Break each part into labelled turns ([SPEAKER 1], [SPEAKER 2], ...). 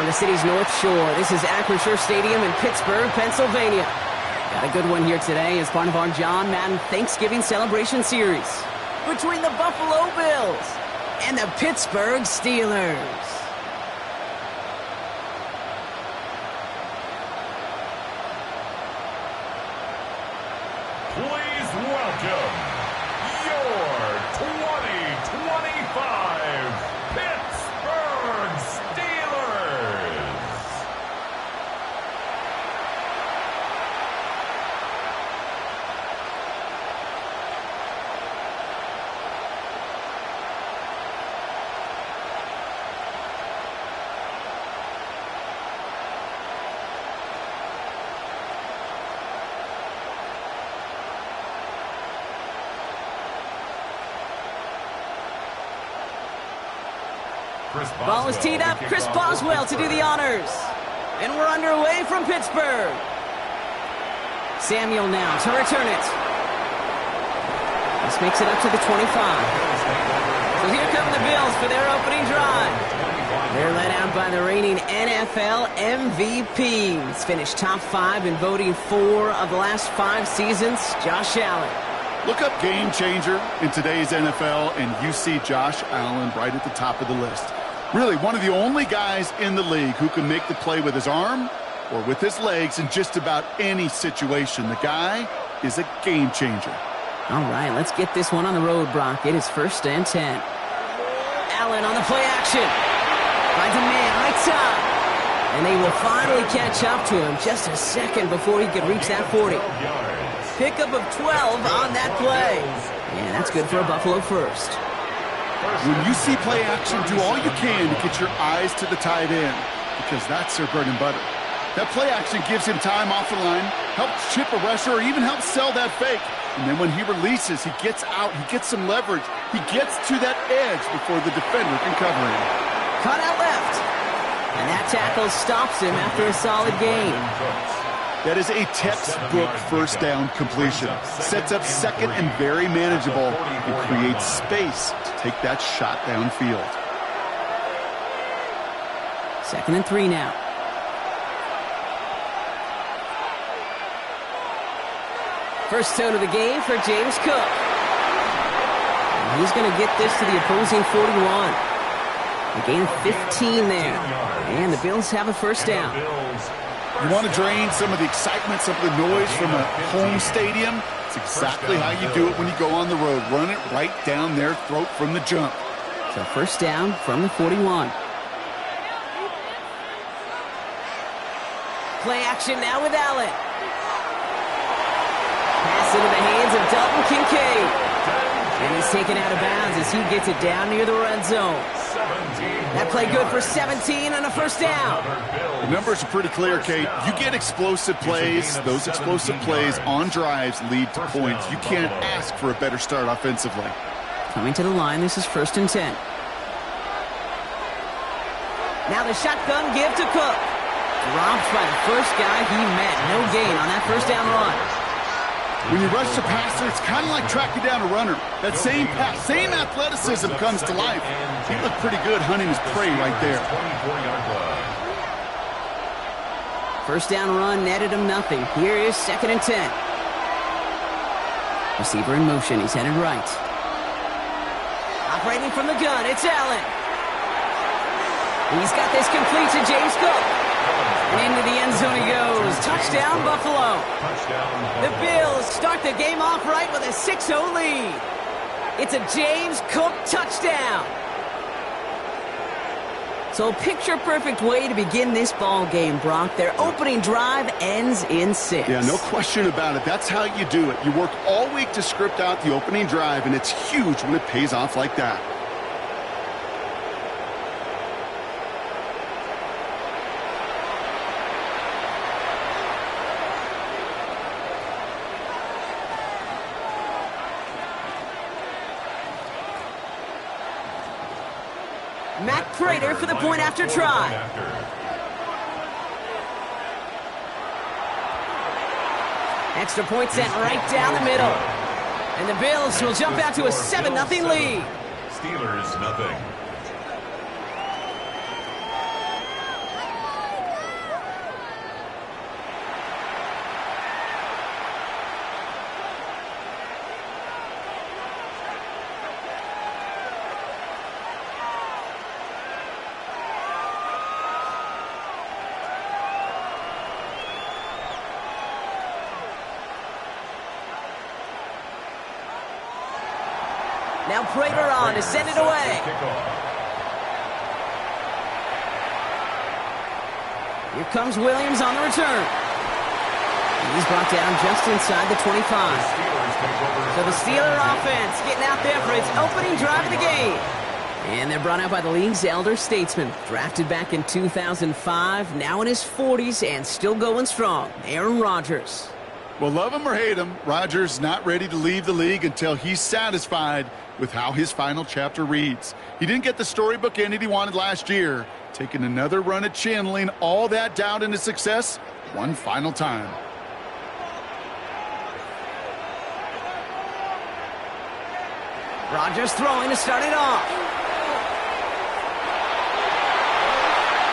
[SPEAKER 1] the city's North Shore. This is Acrisure Stadium in Pittsburgh, Pennsylvania. Got a good one here today as part of our John Madden Thanksgiving Celebration Series between the Buffalo Bills and the Pittsburgh Steelers.
[SPEAKER 2] Please welcome your 2025 Pittsburgh Steelers.
[SPEAKER 1] Ball is teed up. Chris Boswell to do the honors. And we're underway from Pittsburgh. Samuel now to return it. This makes it up to the 25. So here come the Bills for their opening drive. They're led out by the reigning NFL MVPs. Finished top 5 in voting 4 of the last 5 seasons, Josh Allen.
[SPEAKER 3] Look up game changer in today's NFL, and you see Josh Allen right at the top of the list. Really, one of the only guys in the league who can make the play with his arm or with his legs in just about any situation. The guy is a game changer.
[SPEAKER 1] All right, let's get this one on the road, Brock. It is 1st and 10. Allen on the play action. Finds a man right top. And they will finally catch up to him just a second before he could reach that 40. Pickup of 12 on that play. Yeah, that's good for a Buffalo first.
[SPEAKER 3] When you see play action, do all you can to get your eyes to the tight end, because that's their bread and butter. That play action gives him time off the line, helps chip a rusher, or even helps sell that fake. And then when he releases, he gets out, he gets some leverage. He gets to that edge before the defender can cover him.
[SPEAKER 1] Cut out left. And that tackle stops him after a solid gain.
[SPEAKER 3] That is a textbook first down completion. Sets up second and very manageable and creates space to take that shot downfield.
[SPEAKER 1] 2nd and 3 now. First tone of the game for James Cook. And he's going to get this to the opposing 41. A gain of 15 there. And the Bills have a first down.
[SPEAKER 3] You want to drain some of the excitement, some of the noise from a home stadium? It's exactly how you do it when you go on the road. Run it right down their throat from the jump.
[SPEAKER 1] So first down from the 41. Play action now with Allen. Pass into the hands of Dalton Kincaid. And he's taken out of bounds as he gets it down near the red zone. That play good for 17 and a first down.
[SPEAKER 3] The numbers are pretty clear, Kate. You get explosive plays. Those explosive plays on drives lead to points. You can't ask for a better start offensively.
[SPEAKER 1] Coming to the line, this is 1st and 10. Now the shotgun give to Cook. Dropped by the first guy he met. No gain on that first down run.
[SPEAKER 3] When you rush the passer, it's kind of like tracking down a runner. That same pass, same athleticism comes to life. He looked pretty good hunting his prey right there.
[SPEAKER 1] First down run netted him nothing. Here is 2nd and 10. Receiver in motion. He's headed right. Operating from the gun, it's Allen. He's got this complete to James Cook. And into the end zone he goes. Touchdown, Buffalo. The Bills start the game off right with a 6-0 lead. It's a James Cook touchdown. So a picture-perfect way to begin this ball game, Brock. Their opening drive ends in 6.
[SPEAKER 3] Yeah, no question about it. That's how you do it. You work all week to script out the opening drive, and it's huge when it pays off like that.
[SPEAKER 1] Matt Prater for the point after try. Extra point sent right down the middle. And the Bills will jump out to a 7-0 lead.
[SPEAKER 2] Steelers nothing.
[SPEAKER 1] Now Prater on to send it away. Here comes Williams on the return. He's brought down just inside the 25. So the Steeler offense getting out there for its opening drive of the game. And they're brought out by the league's elder statesman. Drafted back in 2005, now in his 40s and still going strong. Aaron Rodgers.
[SPEAKER 3] Well, love him or hate him, Rodgers not ready to leave the league until he's satisfied with how his final chapter reads. He didn't get the storybook ending he wanted last year. Taking another run at channeling all that doubt into success one final time.
[SPEAKER 1] Rodgers throwing to start it off.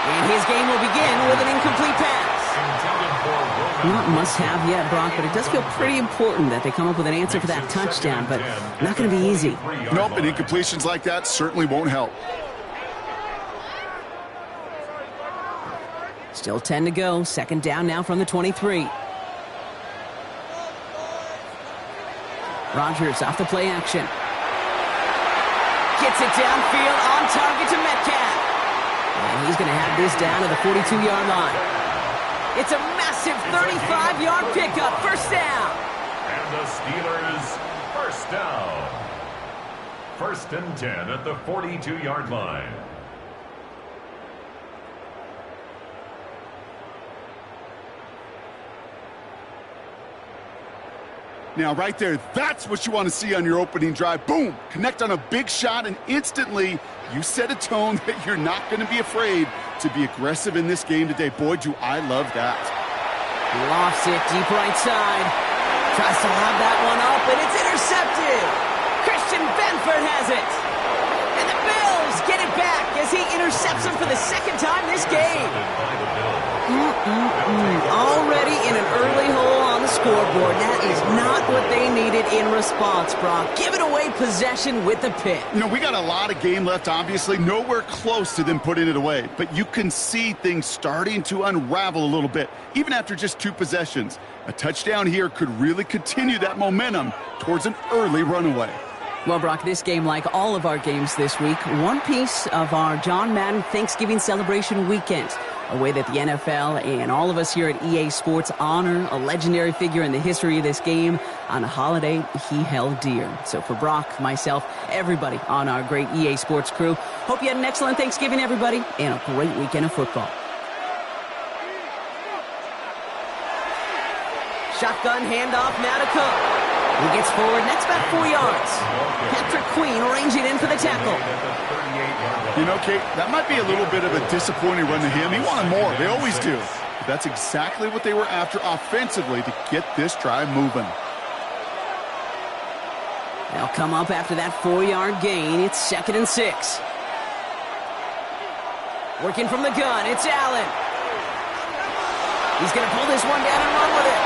[SPEAKER 1] And his game will begin with an incomplete pass. Not must-have yet, Brock, but it does feel pretty important that they come up with an answer for that touchdown, but not going to be easy.
[SPEAKER 3] Nope, and incompletions like that certainly won't help.
[SPEAKER 1] Still 10 to go. Second down now from the 23. Rodgers off the play action. Gets it downfield on target to Metcalf. And he's going to have this down to the 42-yard line. It's a massive 35-yard pickup. First down.
[SPEAKER 2] And the Steelers, first down. 1st and 10 at the 42-yard line.
[SPEAKER 3] Now, right there, that's what you want to see on your opening drive. Boom! Connect on a big shot, and instantly you set a tone that you're not going to be afraid to be aggressive in this game today. Boy, do I love that.
[SPEAKER 1] Lofts it deep right side. Tries to lob that one up, and it's intercepted. Christian Benford has it. And the Bills get it back as he intercepts him for the second time this game. Already in an early hole on the scoreboard. That is not what they needed in response, Brock. Giving away possession with the pick.
[SPEAKER 3] You know, we got a lot of game left, obviously. Nowhere close to them putting it away. But you can see things starting to unravel a little bit, even after just 2 possessions. A touchdown here could really continue that momentum towards an early runaway.
[SPEAKER 1] Well, Brock, this game, like all of our games this week, one piece of our John Madden Thanksgiving celebration weekend. A way that the NFL and all of us here at EA Sports honor a legendary figure in the history of this game on a holiday he held dear. So for Brock, myself, everybody on our great EA Sports crew, hope you had an excellent Thanksgiving, everybody, and a great weekend of football. Shotgun handoff now to Cook. He gets forward, and that's about 4 yards. Patrick Queen arranging in for the tackle.
[SPEAKER 3] You know, Kate, that might be a little bit of a disappointing run to him. He wanted more. They always do. But that's exactly what they were after offensively to get this drive moving.
[SPEAKER 1] They'll come up after that 4-yard gain. It's 2nd and 6. Working from the gun, it's Allen. He's going to pull this one down and run with it.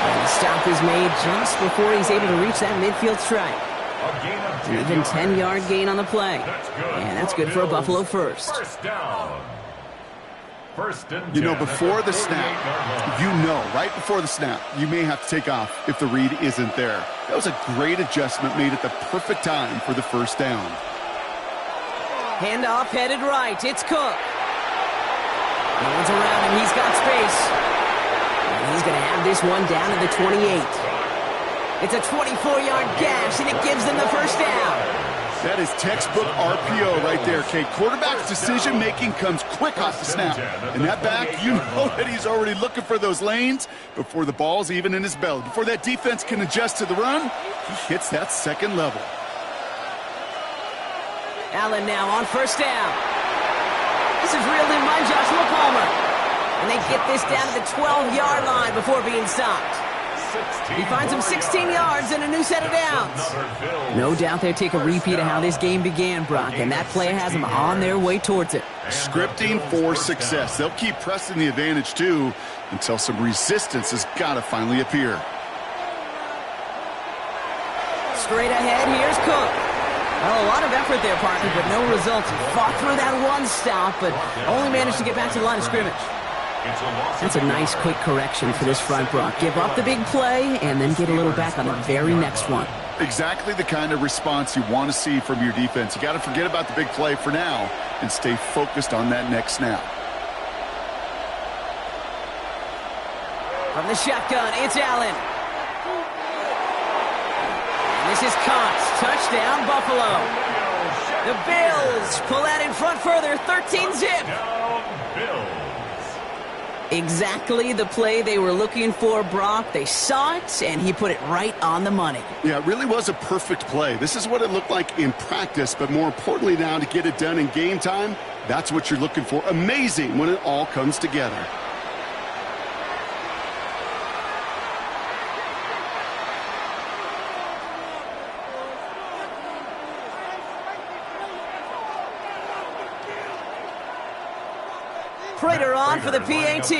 [SPEAKER 1] And the stop is made just before he's able to reach that midfield strike. Even 10-yard gain on the play. And that's good for a Buffalo first.
[SPEAKER 2] First down. 1st and 10.
[SPEAKER 3] You know, before the snap, right before the snap, you may have to take off if the read isn't there. That was a great adjustment made at the perfect time for the first down.
[SPEAKER 1] Handoff headed right. It's Cook. No one's around him. He's got space. And he's going to have this one down to the 28. It's a 24-yard gash, and it gives them the first down.
[SPEAKER 3] That is textbook RPO right there, Kate. Quarterback's decision-making comes quick off the snap. And that back, you know that he's already looking for those lanes before the ball's even in his belly. Before that defense can adjust to the run, he hits that second level.
[SPEAKER 1] Allen now on first down. This is reeled in by Joshua Palmer. And they get this down to the 12-yard line before being stopped. He finds him 16 yards and a new set of downs. No doubt they take a repeat of how this game began, Brock, and that play has them on their way towards it.
[SPEAKER 3] Scripting for success. They'll keep pressing the advantage, too, until some resistance has got to finally appear.
[SPEAKER 1] Straight ahead, here's Cook. Well, a lot of effort there, partner, but no results. He fought through that one stop, but only managed to get back to the line of scrimmage. That's a nice, quick correction for this front, Brock. Give up the big play and then get a little back on the very next one.
[SPEAKER 3] Exactly the kind of response you want to see from your defense. You got to forget about the big play for now and stay focused on that next snap.
[SPEAKER 1] From the shotgun, it's Allen. And this is caught. Touchdown, Buffalo. The Bills pull that in front further, 13-zip. Exactly the play they were looking for, Brock. They saw it, and he put it right on the money.
[SPEAKER 3] Yeah, it really was a perfect play. This is what it looked like in practice, but more importantly now to get it done in game time, that's what you're looking for. Amazing when it all comes together.
[SPEAKER 1] Prater on for the PAT.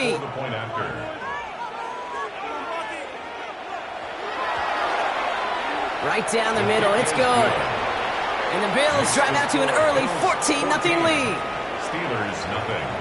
[SPEAKER 1] Right down the middle, it's good. And the Bills drive out to an early 14-0 lead.
[SPEAKER 2] Steelers nothing.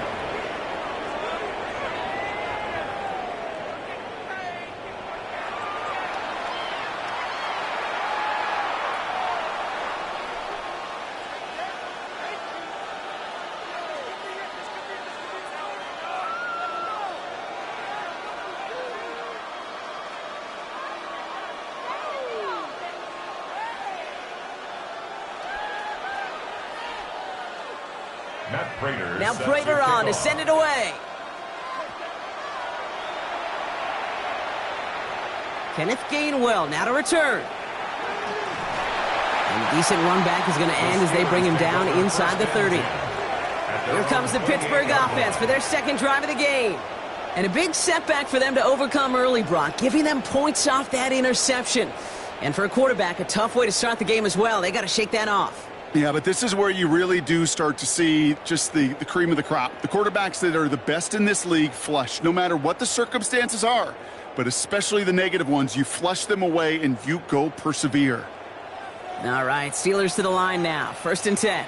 [SPEAKER 1] Now Prater on to send it away. Kenneth Gainwell now to return. And a decent run back is going to end as they bring him down inside the 30. Here comes the Pittsburgh offense for their second drive of the game. And a big setback for them to overcome early, Brock, giving them points off that interception. And for a quarterback, a tough way to start the game as well. They got to shake that off.
[SPEAKER 3] Yeah, but this is where you really do start to see just the cream of the crop. The quarterbacks that are the best in this league flush, no matter what the circumstances are, but especially the negative ones. You flush them away and you go persevere.
[SPEAKER 1] All right, Steelers to the line now. 1st and 10.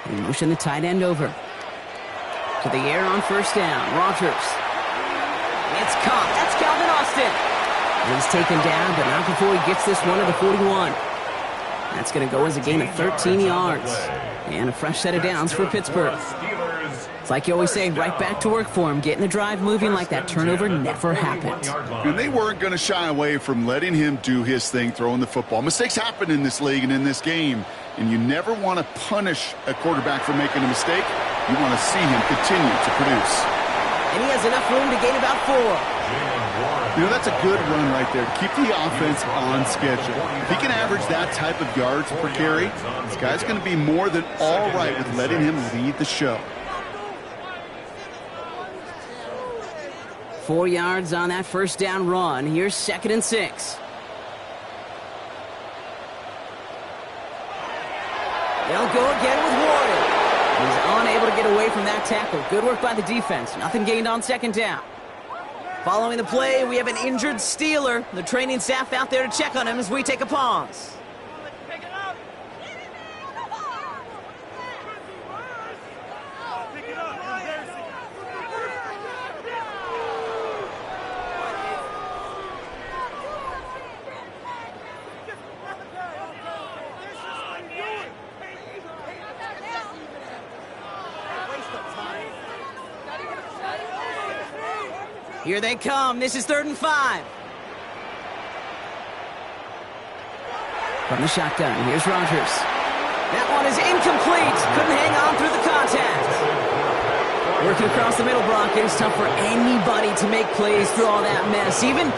[SPEAKER 1] They motion the tight end over. To the air on 1st down. Rodgers. It's caught. That's Calvin Austin. He's taken down, but not before he gets this one to the 41. That's going to go as a gain of 13 yards. And a fresh set of downs for Pittsburgh. It's like you always say, right back to work for him. Getting the drive moving like that turnover never happened.
[SPEAKER 3] And they weren't going to shy away from letting him do his thing, throwing the football. Mistakes happen in this league and in this game. And you never want to punish a quarterback for making a mistake. You want to see him continue to produce.
[SPEAKER 1] And he has enough room to gain about 4.
[SPEAKER 3] You know, that's a good run right there. Keep the offense on schedule. If he can average that type of yards per carry, this guy's going to be more than all right with letting him lead the show.
[SPEAKER 1] 4 yards on that 1st down run. Here's 2nd and 6. They'll go again with Warren. He's unable to get away from that tackle. Good work by the defense. Nothing gained on 2nd down. Following the play, we have an injured Steeler. The training staff out there to check on him as we take a pause. Here they come. This is 3rd and 5. From the shotgun, here's Rodgers. That one is incomplete. Couldn't hang on through the contact. Working across the middle, Brock, it is tough for anybody to make plays through all that mess, even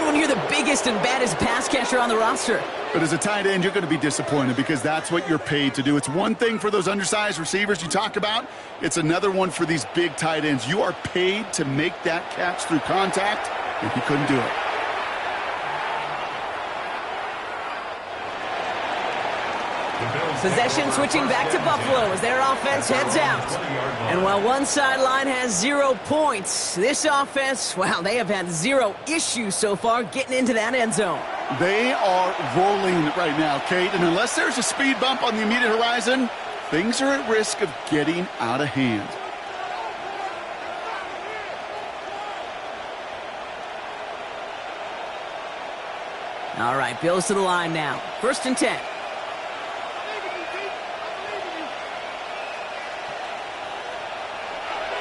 [SPEAKER 1] when you're the biggest and baddest pass catcher on the roster.
[SPEAKER 3] But as a tight end, you're going to be disappointed because that's what you're paid to do. It's one thing for those undersized receivers you talk about. It's another one for these big tight ends. You are paid to make that catch through contact, and he couldn't do it.
[SPEAKER 1] Possession switching back to Buffalo as their offense heads out. And while one sideline has 0 points, this offense, well, they have had 0 issues so far getting into that end zone.
[SPEAKER 3] They are rolling right now, Kate, and unless there's a speed bump on the immediate horizon, things are at risk of getting out of hand.
[SPEAKER 1] All right, Bills to the line now. 1st and 10.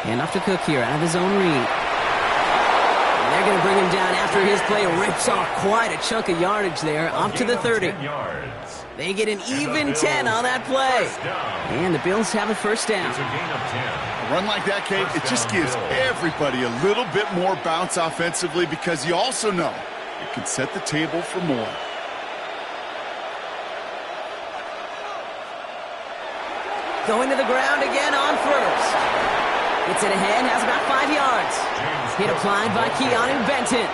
[SPEAKER 1] Hand off to Cook here, out of his own read. And they're going to bring him down after his play rips off quite a chunk of yardage there, up to the 30. They get an even 10 on that play. And the Bills have a 1st down.
[SPEAKER 2] It's a gain of 10.
[SPEAKER 3] A run like that, Kate, it just gives everybody a little bit more bounce offensively because you also know it can set the table for more.
[SPEAKER 1] Going to the ground again on 1st. Gets it ahead, has about 5 yards. Hit applied by Keanu Benton.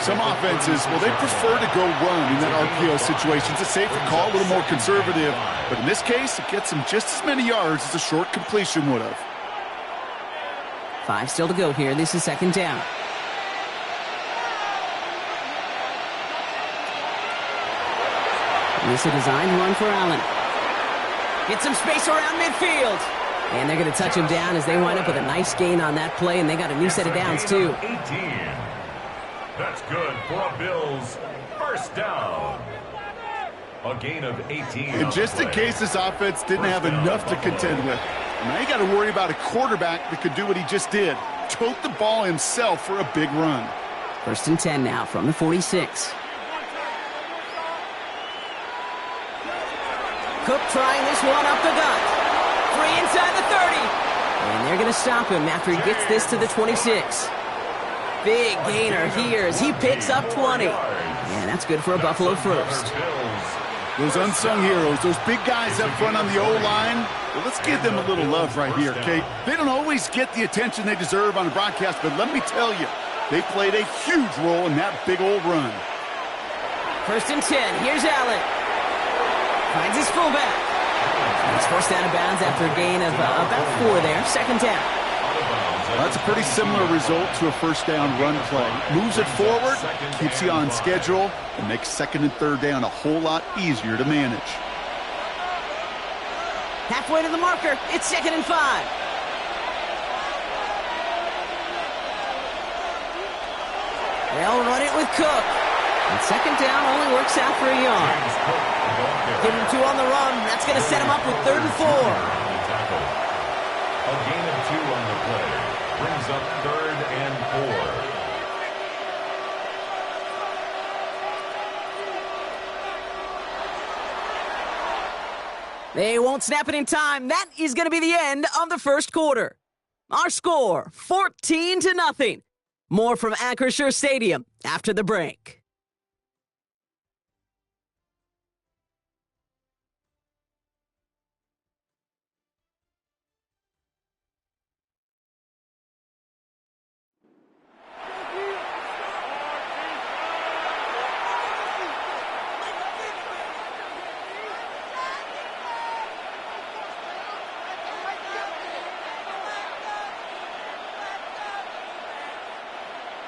[SPEAKER 3] Some offenses, well, they prefer to go run in that RPO situation. It's a safer call, a little more conservative. But in this case, it gets them just as many yards as a short completion would have.
[SPEAKER 1] 5 still to go here. This is 2nd down. And this is a designed run for Allen. Get some space around midfield. And they're going to touch him down as they wind up with a nice gain on that play, and they got a new set of downs, too.
[SPEAKER 2] 18. That's good for a Bills 1st down. A gain of 18.
[SPEAKER 3] And just in case this offense didn't have enough to contend with, now you got to worry about a quarterback that could do what he just did. Tote the ball himself for a big run.
[SPEAKER 1] 1st and 10 now from the 46. Cook trying this one up the gut. Free inside the 30. And they're going to stop him after he gets this to the 26. Big gainer here as he picks up 20. And that's good for a Buffalo 1st.
[SPEAKER 3] Those unsung heroes, those big guys up front on the O-line, well, let's give them a little love right here, Kate. They don't always get the attention they deserve on the broadcast, but let me tell you, they played a huge role in that big old run.
[SPEAKER 1] 1st and 10. Here's Allen. Finds his fullback. He's forced out of bounds after a gain of about 4 there. 2nd down.
[SPEAKER 3] Well, that's a pretty similar result to a 1st down run play. Moves it forward, keeps you on schedule, and makes 2nd and 3rd down a whole lot easier to manage.
[SPEAKER 1] Halfway to the marker. It's 2nd and 5. They'll run it with Cook. And 2nd down only works out for a yard. Give him 2 on the run. That's going to set him up with 3rd and 4.
[SPEAKER 2] A gain of 2 on the play. Brings up 3rd and 4.
[SPEAKER 1] They won't snap it in time. That is going to be the end of the 1st quarter. Our score, 14-0. More from Acrisure Stadium after the break.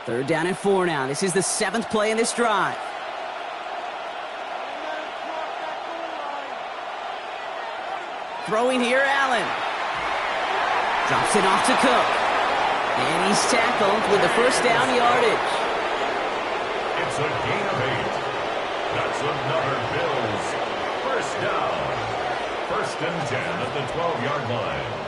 [SPEAKER 1] Third down and 4 now. This is the 7th play in this drive. Throwing here, Allen. Drops it off to Cook. And he's tackled with the 1st down yardage.
[SPEAKER 2] It's a gain of 8. That's another Bills 1st down. 1st and 10 at the 12-yard line.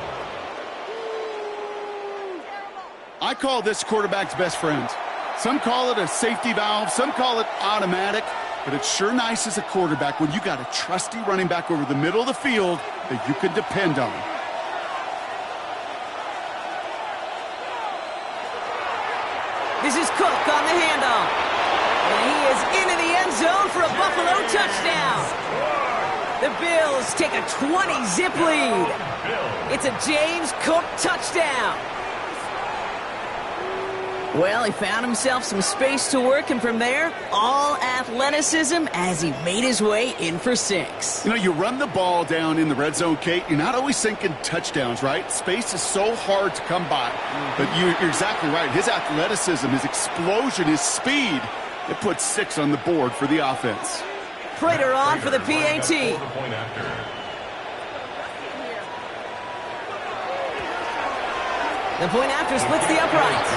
[SPEAKER 3] I call this quarterback's best friend. Some call it a safety valve, some call it automatic, but it's sure nice as a quarterback when you got a trusty running back over the middle of the field that you can depend on.
[SPEAKER 1] This is Cook on the handoff. And he is into the end zone for a Buffalo touchdown. The Bills take a 20-zip lead. It's a James Cook touchdown. Well, he found himself some space to work, and from there, all athleticism as he made his way in for 6.
[SPEAKER 3] You know, you run the ball down in the red zone, Kate, you're not always thinking touchdowns, right? Space is so hard to come by. But you're exactly right. His athleticism, his explosion, his speed, it puts 6 on the board for the offense.
[SPEAKER 1] Prater on for the PAT. The point after splits the uprights.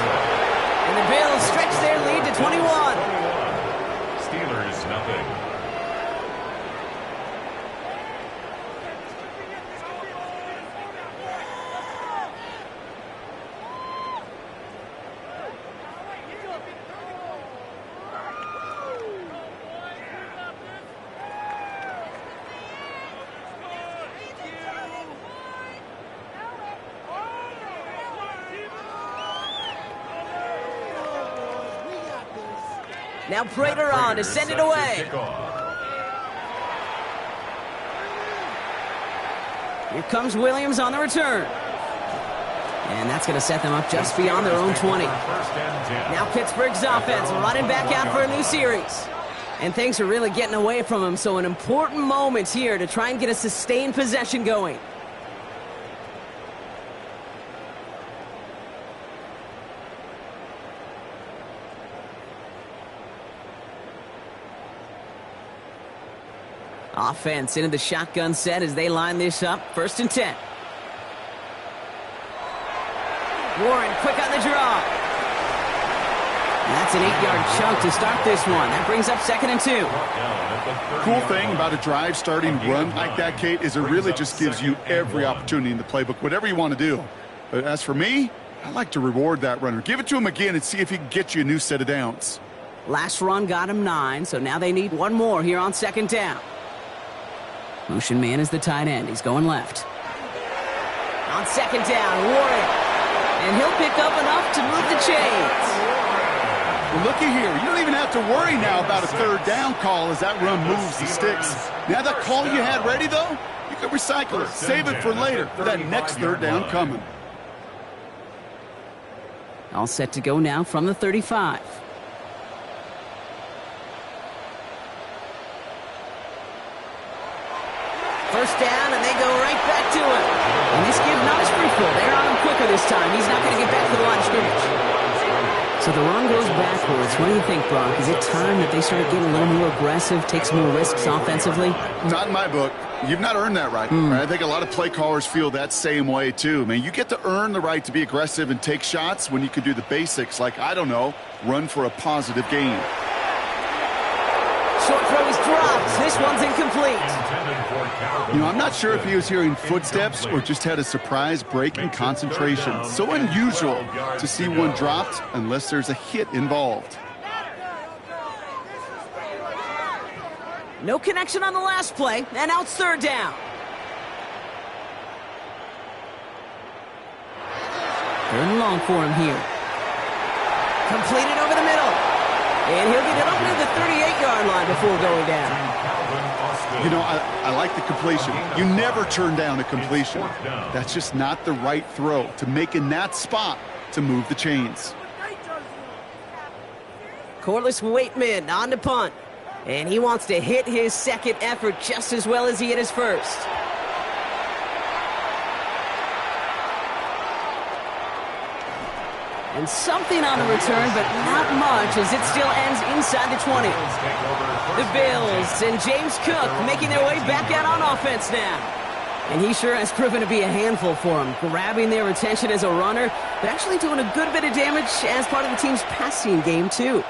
[SPEAKER 1] And the Bills stretch their lead to 21. Now Prater on to send it away. Here comes Williams on the return. And that's going to set them up just beyond their own 20. Now Pittsburgh's offense running back out for a new series. And things are really getting away from them, so an important moment here to try and get a sustained possession going. Offense into the shotgun set as they line this up. 1st and 10. Warren quick on the draw. And that's an 8-yard chunk to start this one. That brings up 2nd and 2.
[SPEAKER 3] Cool thing about a drive starting run like that, Kate, is it really just gives you every opportunity in the playbook, whatever you want to do. But as for me, I like to reward that runner. Give it to him again and see if he can get you a new set of downs.
[SPEAKER 1] Last run got him 9, so now they need one more here on 2nd down. Motion man is the tight end. He's going left. On 2nd down, Warren. And he'll pick up enough to move the chains.
[SPEAKER 3] Well, looky here. You don't even have to worry now about a 3rd down call as that run moves the sticks. Now that call you had ready, though, you can recycle it. Save it for later for that next 3rd down coming.
[SPEAKER 1] All set to go now from the 35. First down, and they go right back to him. And this give not as fruitful. They're on him quicker this time. He's not going to get back to the line of scrimmage. So the run goes backwards. What do you think, Brock? Is it time that they start getting a little more aggressive, take some more risks offensively?
[SPEAKER 3] Not in my book. You've not earned that right. I think a lot of play callers feel that same way, too. Man, you get to earn the right to be aggressive and take shots when you can do the basics, like, I don't know, run for a positive gain.
[SPEAKER 1] Short throw is dropped. This one's incomplete.
[SPEAKER 3] You know, I'm not sure if he was hearing footsteps or just had a surprise break in concentration. So unusual to see one dropped unless there's a hit involved.
[SPEAKER 1] No connection on the last play, and now it's 3rd down. 3rd and long for him here. Completed over the middle. And he'll get it up near the 38-yard line before going down.
[SPEAKER 3] You know, I like the completion. You never turn down a completion. That's just not the right throw to make in that spot to move the chains.
[SPEAKER 1] Corliss Waitman on to punt. And he wants to hit his 2nd effort just as well as he hit his 1st. And something on the return, but not much as it still ends inside the 20. The Bills and James Cook making their way back out on offense now. And he sure has proven to be a handful for him, grabbing their attention as a runner, but actually doing a good bit of damage as part of the team's passing game, too.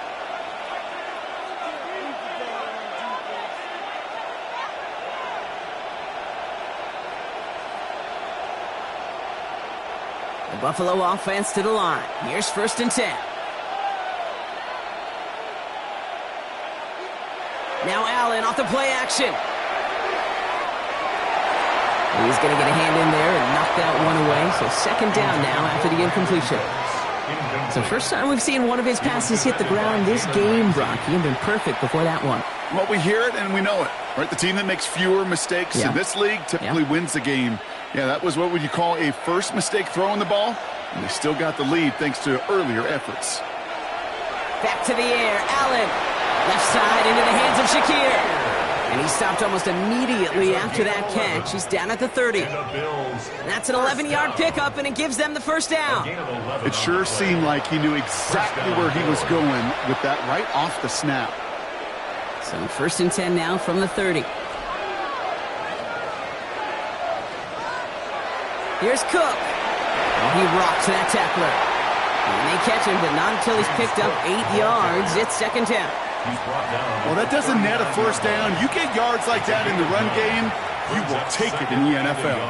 [SPEAKER 1] The Buffalo offense to the line. Here's 1st and 10. Now Allen off the play action. He's going to get a hand in there and knock that one away. So 2nd down now after the incompletion. So first time we've seen one of his passes hit the ground this game, Brock. He had been perfect before that one.
[SPEAKER 3] Well, we hear it and we know it. Right? The team that makes fewer mistakes in this league typically wins the game. Yeah, that was what would you call a first mistake throwing the ball, and they still got the lead thanks to earlier efforts.
[SPEAKER 1] Back to the air, Allen. Left side into the hands of Shakir. And he stopped almost immediately after that catch. He's down at the 30. That's an 11-yard pickup, and it gives them the 1st down.
[SPEAKER 3] It sure seemed like he knew exactly where he was going with that right off the snap.
[SPEAKER 1] So 1st and 10 now from the 30. Here's Cook. Oh, he rocks that tackler. And they catch him, but not until he's picked up 8 yards. It's 2nd down.
[SPEAKER 2] He's brought down.
[SPEAKER 3] Well, that doesn't net a first down. You get yards like that in the run game, you will take it in the NFL.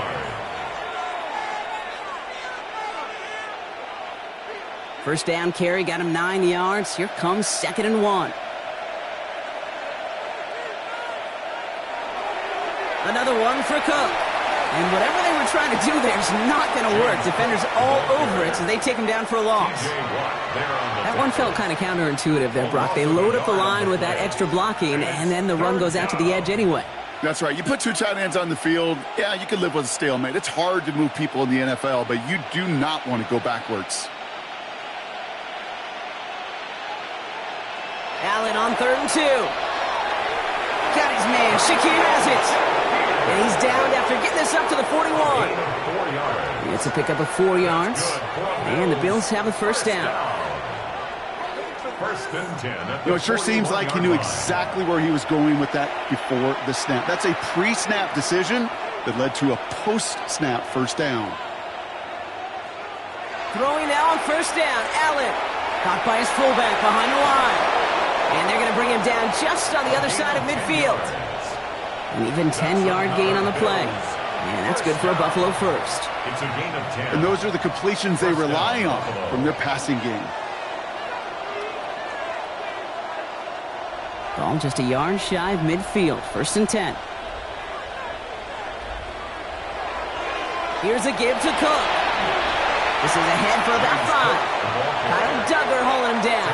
[SPEAKER 1] First down carry got him 9 yards. Here comes 2nd and 1. Another one for Cook. And whatever they were trying to do there is not going to work. Defenders all over it, so they take him down for a loss. That one felt kind of counterintuitive there, Brock. They load up the line with that extra blocking, and then the run goes out to the edge anyway.
[SPEAKER 3] That's right. You put 2 tight ends on the field, yeah, you can live with a stalemate. It's hard to move people in the NFL, but you do not want to go backwards.
[SPEAKER 1] Allen on 3rd and 2. Got his man. Shakir has it. And he's down after getting this up to the 41. It's a pickup of 4 yards. And the Bills have a first down.
[SPEAKER 3] It sure seems like he knew exactly where he was going with that before the snap. That's a pre-snap decision that led to a post-snap first down.
[SPEAKER 1] Throwing now on first down. Allen caught by his fullback behind the line. And they're going to bring him down just on the other side of midfield. An even 10-yard gain on the play. And that's good for a Buffalo first.
[SPEAKER 2] It's a gain of 10.
[SPEAKER 3] And those are the completions they rely on from their passing game.
[SPEAKER 1] Ball just a yard shy of midfield. 1st and 10. Here's a give to Cook. This is ahead for about 5. Kyle Duggar hauling him down.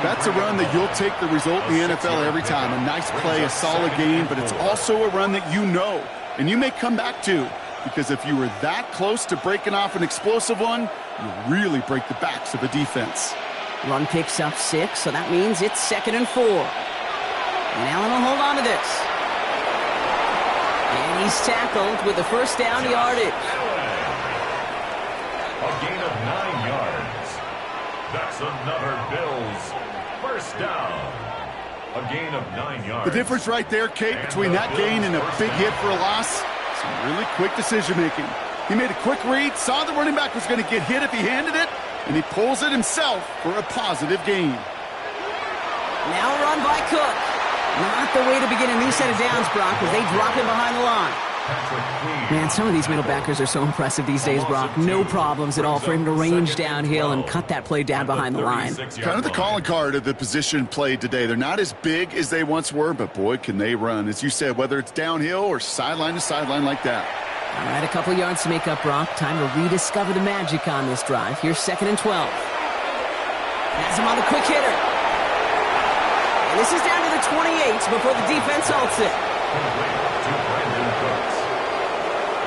[SPEAKER 3] That's a run that you'll take the result in the NFL every time. A nice play, a solid game, but it's also a run that you know and you may come back to, because if you were that close to breaking off an explosive one, you really break the backs of a defense.
[SPEAKER 1] Run picks up 6, so that means it's 2nd and 4. And Allen will hold on to this. And he's tackled with the first down yardage.
[SPEAKER 2] A gain of 9 yards. That's another Bills first down. A gain of 9 yards.
[SPEAKER 3] The difference right there, Kate, between that gain and a big hit for a loss, some really quick decision-making. He made a quick read, saw the running back was going to get hit if he handed it, and he pulls it himself for a positive gain.
[SPEAKER 1] Now run by Cook. Not the way to begin a new set of downs, Brock, as they drop him behind the line. Man, some of these middle backers are so impressive these days, Brock. No problems at all for him to range downhill and cut that play down behind the line.
[SPEAKER 3] Kind of the calling card of the position played today. They're not as big as they once were, but boy, can they run. As you said, whether it's downhill or sideline to sideline like that.
[SPEAKER 1] All right, a couple yards to make up, Brock. Time to rediscover the magic on this drive. Here's 2nd and 12. Has him on the quick hitter. And this is down to the 28 before the defense halts it.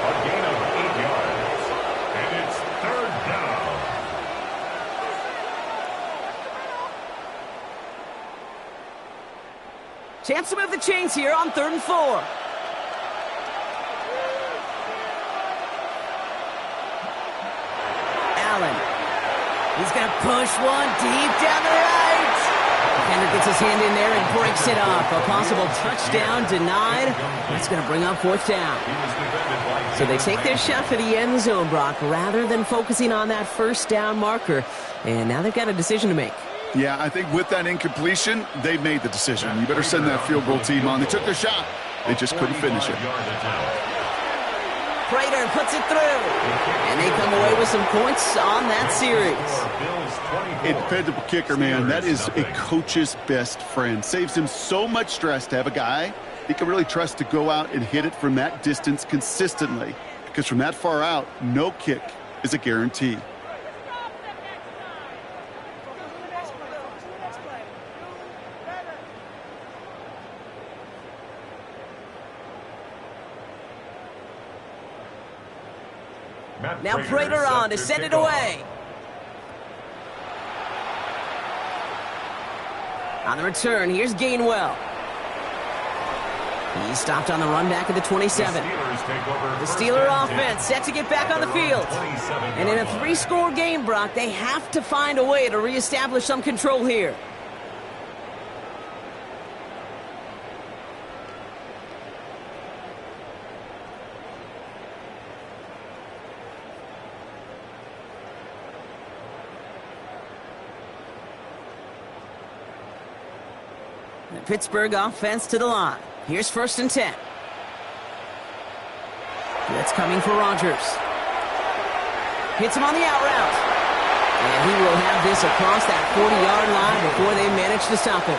[SPEAKER 2] A gain of 8 yards. And it's 3rd down.
[SPEAKER 1] Chance to move the chains here on 3rd and 4. He's going to push one deep down the right. Defender gets his hand in there and breaks it up. A possible touchdown denied. That's going to bring up 4th down. So they take their shot for the end zone, Brock, rather than focusing on that first down marker. And now they've got a decision to make.
[SPEAKER 3] Yeah, I think with that incompletion, they made the decision. You better send that field goal team on. They took their shot. They just couldn't finish it.
[SPEAKER 1] Prater puts it through. And they come away with some points on that series.
[SPEAKER 3] A dependable kicker, man. That is a coach's best friend. Saves him so much stress to have a guy he can really trust to go out and hit it from that distance consistently. Because from that far out, no kick is a guarantee.
[SPEAKER 1] Now Prater on to send it away. On the return, here's Gainwell. He stopped on the run back at the 27. The Steeler offense set to get back on the field. And in a 3-score game, Brock, they have to find a way to reestablish some control here. The Pittsburgh offense to the line. Here's 1st and 10. That's coming for Rodgers. Hits him on the out route. And he will have this across that 40-yard line before they manage to stop him.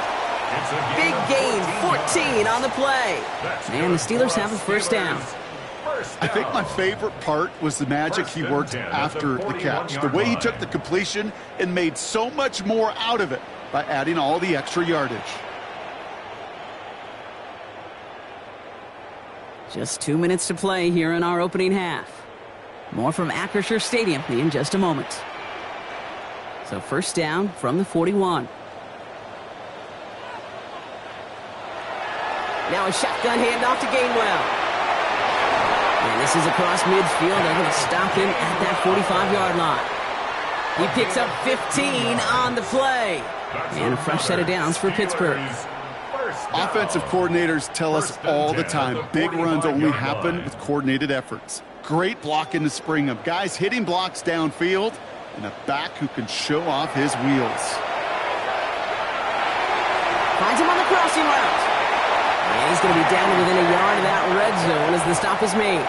[SPEAKER 1] Big gain, 14 on the play. And the Steelers have a 1st down.
[SPEAKER 3] I think my favorite part was the magic he worked after the catch. The way he took the completion and made so much more out of it by adding all the extra yardage.
[SPEAKER 1] Just 2 minutes to play here in our opening half. More from Acrisure Stadium in just a moment. So 1st down from the 41. Now a shotgun handoff to Gainwell. And this is across midfield. They're going to stop him at that 45-yard line. He picks up 15 on the play. And a fresh set of downs for Pittsburgh.
[SPEAKER 3] Offensive coordinators tell us all the time, big runs only happen with coordinated efforts. Great block in the spring of guys hitting blocks downfield and a back who can show off his wheels.
[SPEAKER 1] Finds him on the crossing route. And he's going to be down to within a yard of that red zone as the stop is made.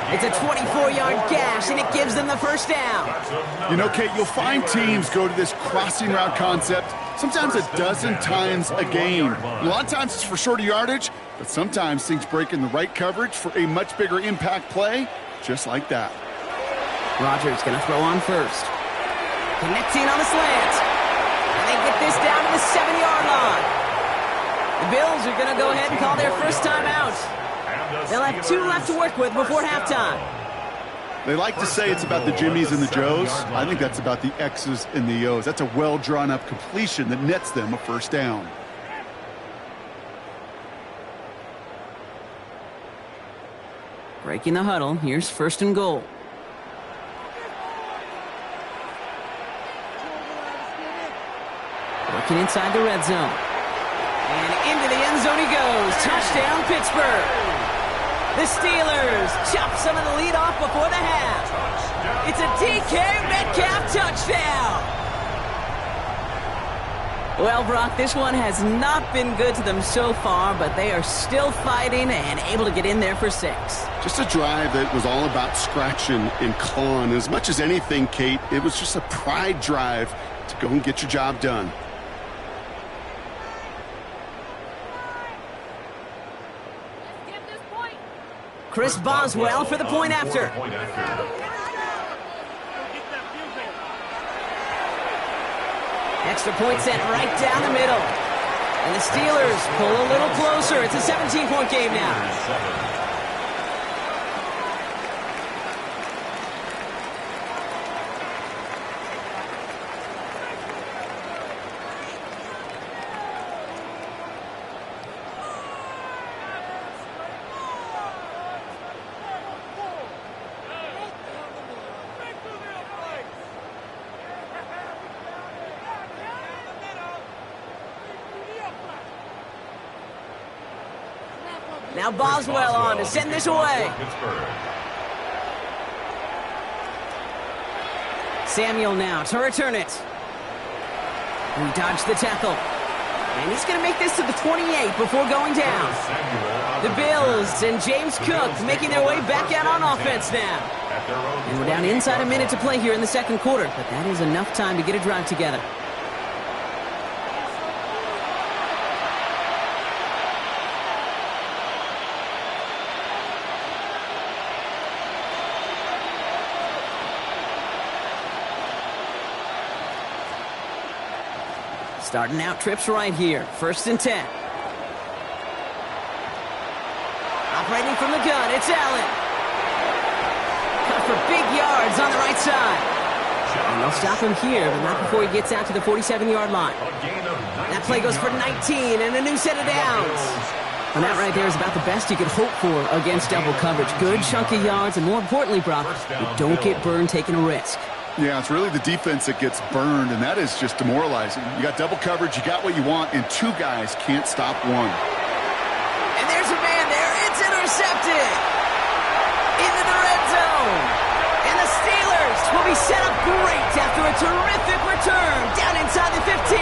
[SPEAKER 1] It's a 24-yard gash, and it gives them the 1st down.
[SPEAKER 3] You know, Kate, you'll find teams go to this crossing route concept sometimes a dozen times a game. A lot of times it's for shorter yardage, but sometimes things break in the right coverage for a much bigger impact play, just like that.
[SPEAKER 1] Rodgers going to throw on 1st. Connecting on the slant. And they get this down to the 7-yard line. The Bills are going to go ahead and call their 1st timeout. They'll have 2 left to work with before halftime.
[SPEAKER 3] They like to say it's about the Jimmies and the Joes. I think that's about the X's and the O's. That's a well-drawn-up completion that nets them a 1st down.
[SPEAKER 1] Breaking the huddle, here's 1st and goal. Working inside the red zone. And into the end zone he goes. Touchdown, Pittsburgh. The Steelers chop some of the lead off before the half. It's a DK Metcalf touchdown. Well, Brock, this one has not been good to them so far, but they are still fighting and able to get in there for 6.
[SPEAKER 3] Just a drive that was all about scratching and clawing. As much as anything, Kate, it was just a pride drive to go and get your job done.
[SPEAKER 1] Chris Boswell for the point after. Extra point sent right down the middle. And the Steelers pull a little closer. It's a 17-point game now. Now Boswell on to send this away. Samuel now to return it. He dodged the tackle. And he's going to make this to the 28 before going down. The Bills and James Cook making their way back out on offense now. And we're down inside a minute to play here in the 2nd quarter, but that is enough time to get a drive together. Starting out trips right here. 1st and 10. Operating from the gun, it's Allen. Cut for big yards on the right side. And they'll stop him here, but not before he gets out to the 47-yard line. That play goes for 19 and a new set of downs. And that right there is about the best you could hope for against double coverage. Good chunky yards, and more importantly, Brock, you don't get burned taking a risk.
[SPEAKER 3] Yeah, it's really the defense that gets burned, and that is just demoralizing. You got double coverage, you got what you want, and 2 guys can't stop one.
[SPEAKER 1] And there's a man there. It's intercepted. Into the red zone. And the Steelers will be set up great after a terrific return down inside the 15.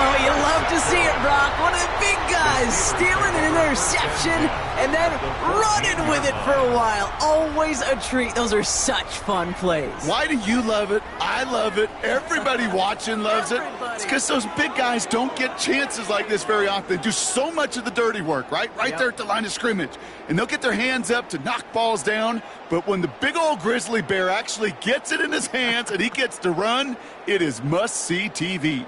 [SPEAKER 1] Oh, you love to see it, Brock. One of the big guys stealing an interception and then running with it for a while. Always a treat. Those are such fun plays.
[SPEAKER 3] Why do you love it? I love it. Everybody watching loves it. It's because those big guys don't get chances like this very often. They do so much of the dirty work, right there at the line of scrimmage. And they'll get their hands up to knock balls down. But when the big old grizzly bear actually gets it in his hands and he gets to run, it is must-see TV.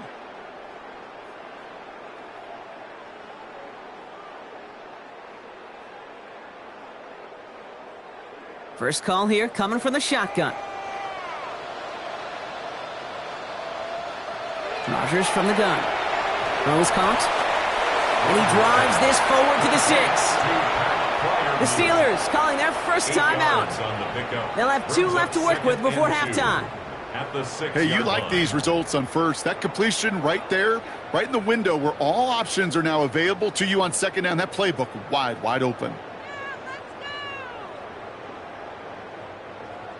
[SPEAKER 1] First call here coming from the shotgun. Rodgers from the gun. Throws caught. And he drives this forward to the 6. The Steelers calling their first timeout. They'll have 2 left to work with before halftime.
[SPEAKER 3] Hey, you like these results on first. That completion right there, right in the window where all options are now available to you on second down. That playbook wide open.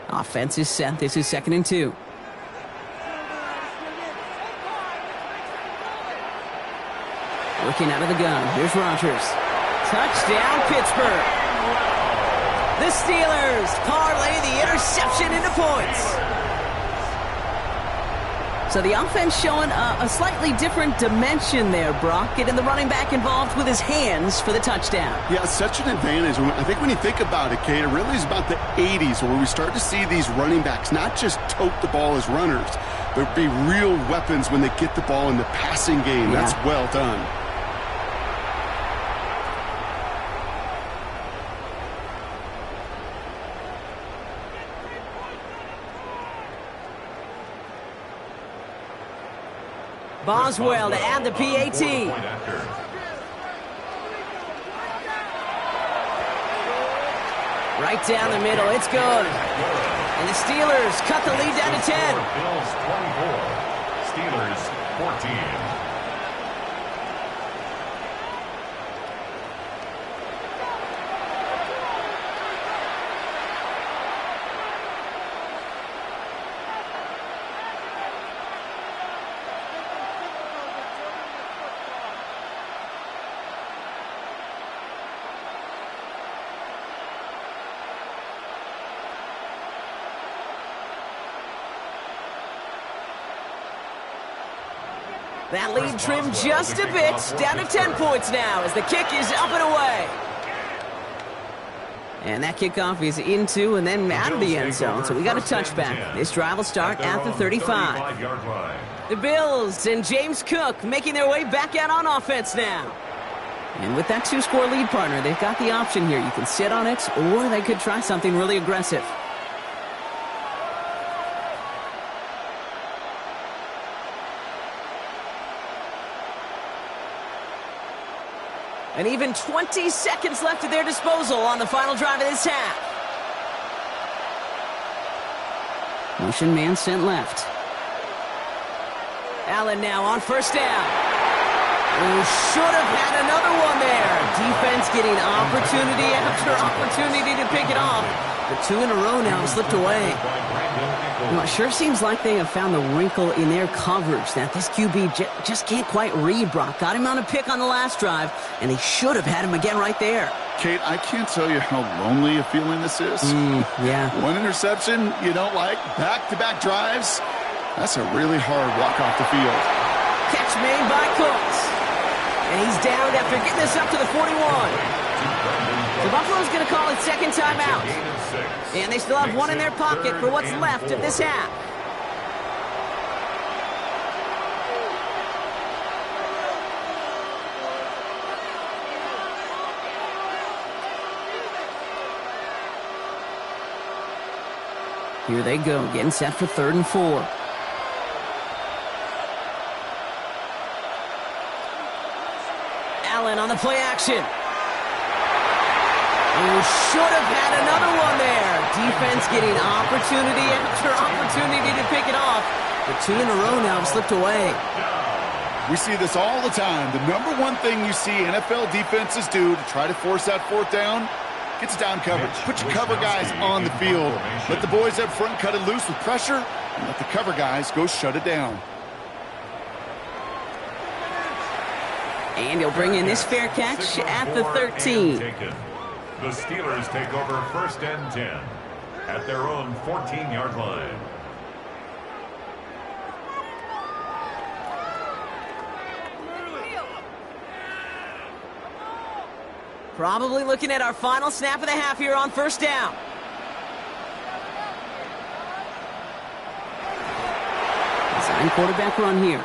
[SPEAKER 1] Offense is set. This is 2nd and 2. Working out of the gun. Here's Rodgers. Touchdown, Pittsburgh. The Steelers parlay the interception into points. So the offense showing a slightly different dimension there, Brock. Getting the running back involved with his hands for the touchdown.
[SPEAKER 3] Yeah, such an advantage. I think when you think about it, Kate, it really is about the 80s where we start to see these running backs not just tote the ball as runners, but be real weapons when they get the ball in the passing game. Yeah. That's well done.
[SPEAKER 1] Boswell to add the PAT. Right down the middle. It's good. And the Steelers cut the lead down to 10.
[SPEAKER 2] Bills 24. Steelers 14.
[SPEAKER 1] That lead trimmed just a bit, down to 10 points now as the kick is up and away. And that kickoff is into and then out of the end zone, so we got a touchback. This drive will start at the 35. The Bills and James Cook making their way back out on offense now. And with that 2-score lead, partner, they've got the option here. You can sit on it, or they could try something really aggressive. And even 20 seconds left at their disposal on the final drive of this half. Motion man sent left. Allen now on first down. Oh, should have had another one there. Defense getting opportunity after opportunity to pick it off. The 2 in a row now slipped away. Well, it sure seems like they have found the wrinkle in their coverage that this QB just can't quite read, Brock. Got him on a pick on the last drive, and they should have had him again right there.
[SPEAKER 3] Kate, I can't tell you how lonely a feeling this is.
[SPEAKER 1] Yeah.
[SPEAKER 3] One interception you don't like, back-to-back drives, that's a really hard walk off the field.
[SPEAKER 1] Catch made by Cooks. And he's down after getting this up to the 41. So Buffalo's going to call it second timeout. And they still have one in their pocket for what's left of this half. Here they go, getting set for 3rd and 4. Allen on the play action. Oh, should have had another one there. Defense getting opportunity after opportunity to pick it off. The 2 in a row now have slipped away.
[SPEAKER 3] We see this all the time. The number one thing you see NFL defenses do to try to force that 4th down, gets down coverage. Put your cover guys on the field. Let the boys up front cut it loose with pressure, and let the cover guys go shut it down.
[SPEAKER 1] And he'll bring in this fair catch at the 13.
[SPEAKER 2] The Steelers take over 1st and 10 at their own 14-yard line.
[SPEAKER 1] Probably looking at our final snap of the half here on 1st down. Design quarterback run here.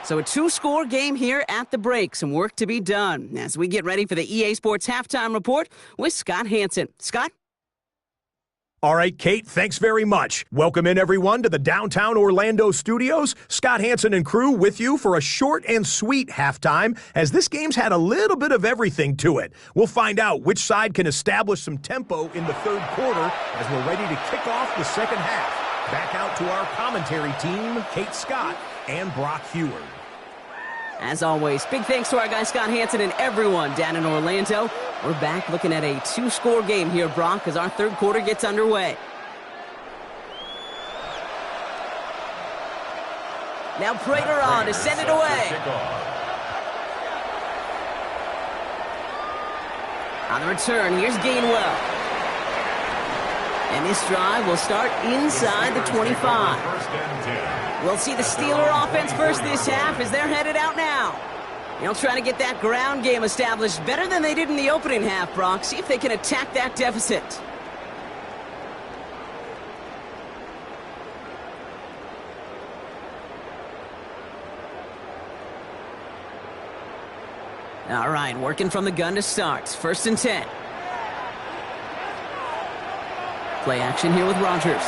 [SPEAKER 1] So a 2-score game here at the break. Some work to be done as we get ready for the EA Sports Halftime Report with Scott Hanson. Scott?
[SPEAKER 4] All right, Kate, thanks very much. Welcome in, everyone, to the downtown Orlando studios. Scott Hanson and crew with you for a short and sweet halftime, as this game's had a little bit of everything to it. We'll find out which side can establish some tempo in the 3rd quarter as we're ready to kick off the 2nd half. Back out to our commentary team, Kate Scott and Brock Heward.
[SPEAKER 1] As always, big thanks to our guy Scott Hanson and everyone down in Orlando. We're back looking at a 2-score game here, Brock, as our 3rd quarter gets underway. Now Prater on to send it away. On the return, here's Gainwell. And this drive will start inside the 25. We'll see the Steeler offense first this half as they're headed out now. They'll try to get that ground game established better than they did in the opening half, Brock. See if they can attack that deficit. All right, working from the gun to start. 1st and 10. Play action here with Rodgers.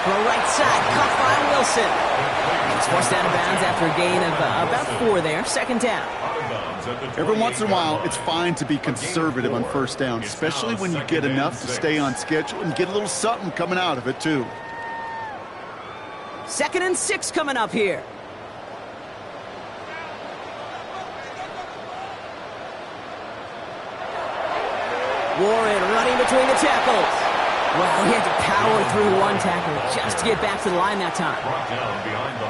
[SPEAKER 1] From the right side, caught by Wilson. He's forced out of bounds after a gain of about 4 there. 2nd down.
[SPEAKER 3] Every once in a while, it's fine to be conservative on 1st down, especially when you get enough to stay on schedule and get a little something coming out of it, too.
[SPEAKER 1] 2nd and 6 coming up here. Warren running between the tackles. Well, he had to power through one tackle just to get back to the line that time.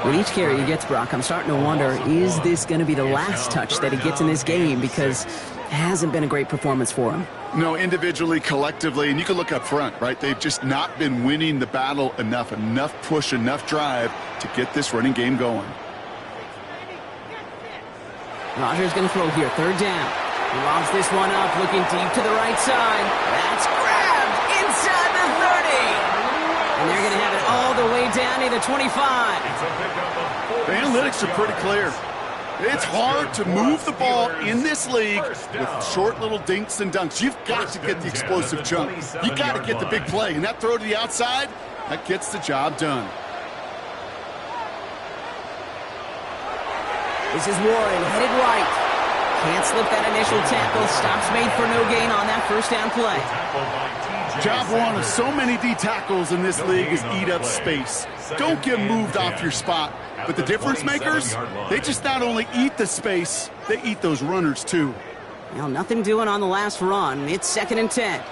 [SPEAKER 1] With each carry he gets, Brock, I'm starting to wonder, is this going to be the last touch that he gets in this game? Because it hasn't been a great performance for him.
[SPEAKER 3] No, individually, collectively, and you can look up front, right? They've just not been winning the battle enough push, enough drive to get this running game going.
[SPEAKER 1] Rodgers going to throw here, 3rd down. He lobs this one up, looking deep to the right side. That's grabbed inside the 30. And they're going to have it all the way down to the 25.
[SPEAKER 3] The analytics are pretty clear. It's hard to move the ball in this league with short little dinks and dunks. You've got to get the explosive chunk. You got to get the big play. And that throw to the outside, that gets the job done.
[SPEAKER 1] This is Warren, headed right. Can't slip that initial tackle. Stops made for no gain on that 1st down play.
[SPEAKER 3] Job one of so many D tackles in this league is eat up space. Don't get moved off your spot. But the difference makers, they just not only eat the space, they eat those runners too.
[SPEAKER 1] Well, nothing doing on the last run. It's 2nd and 10.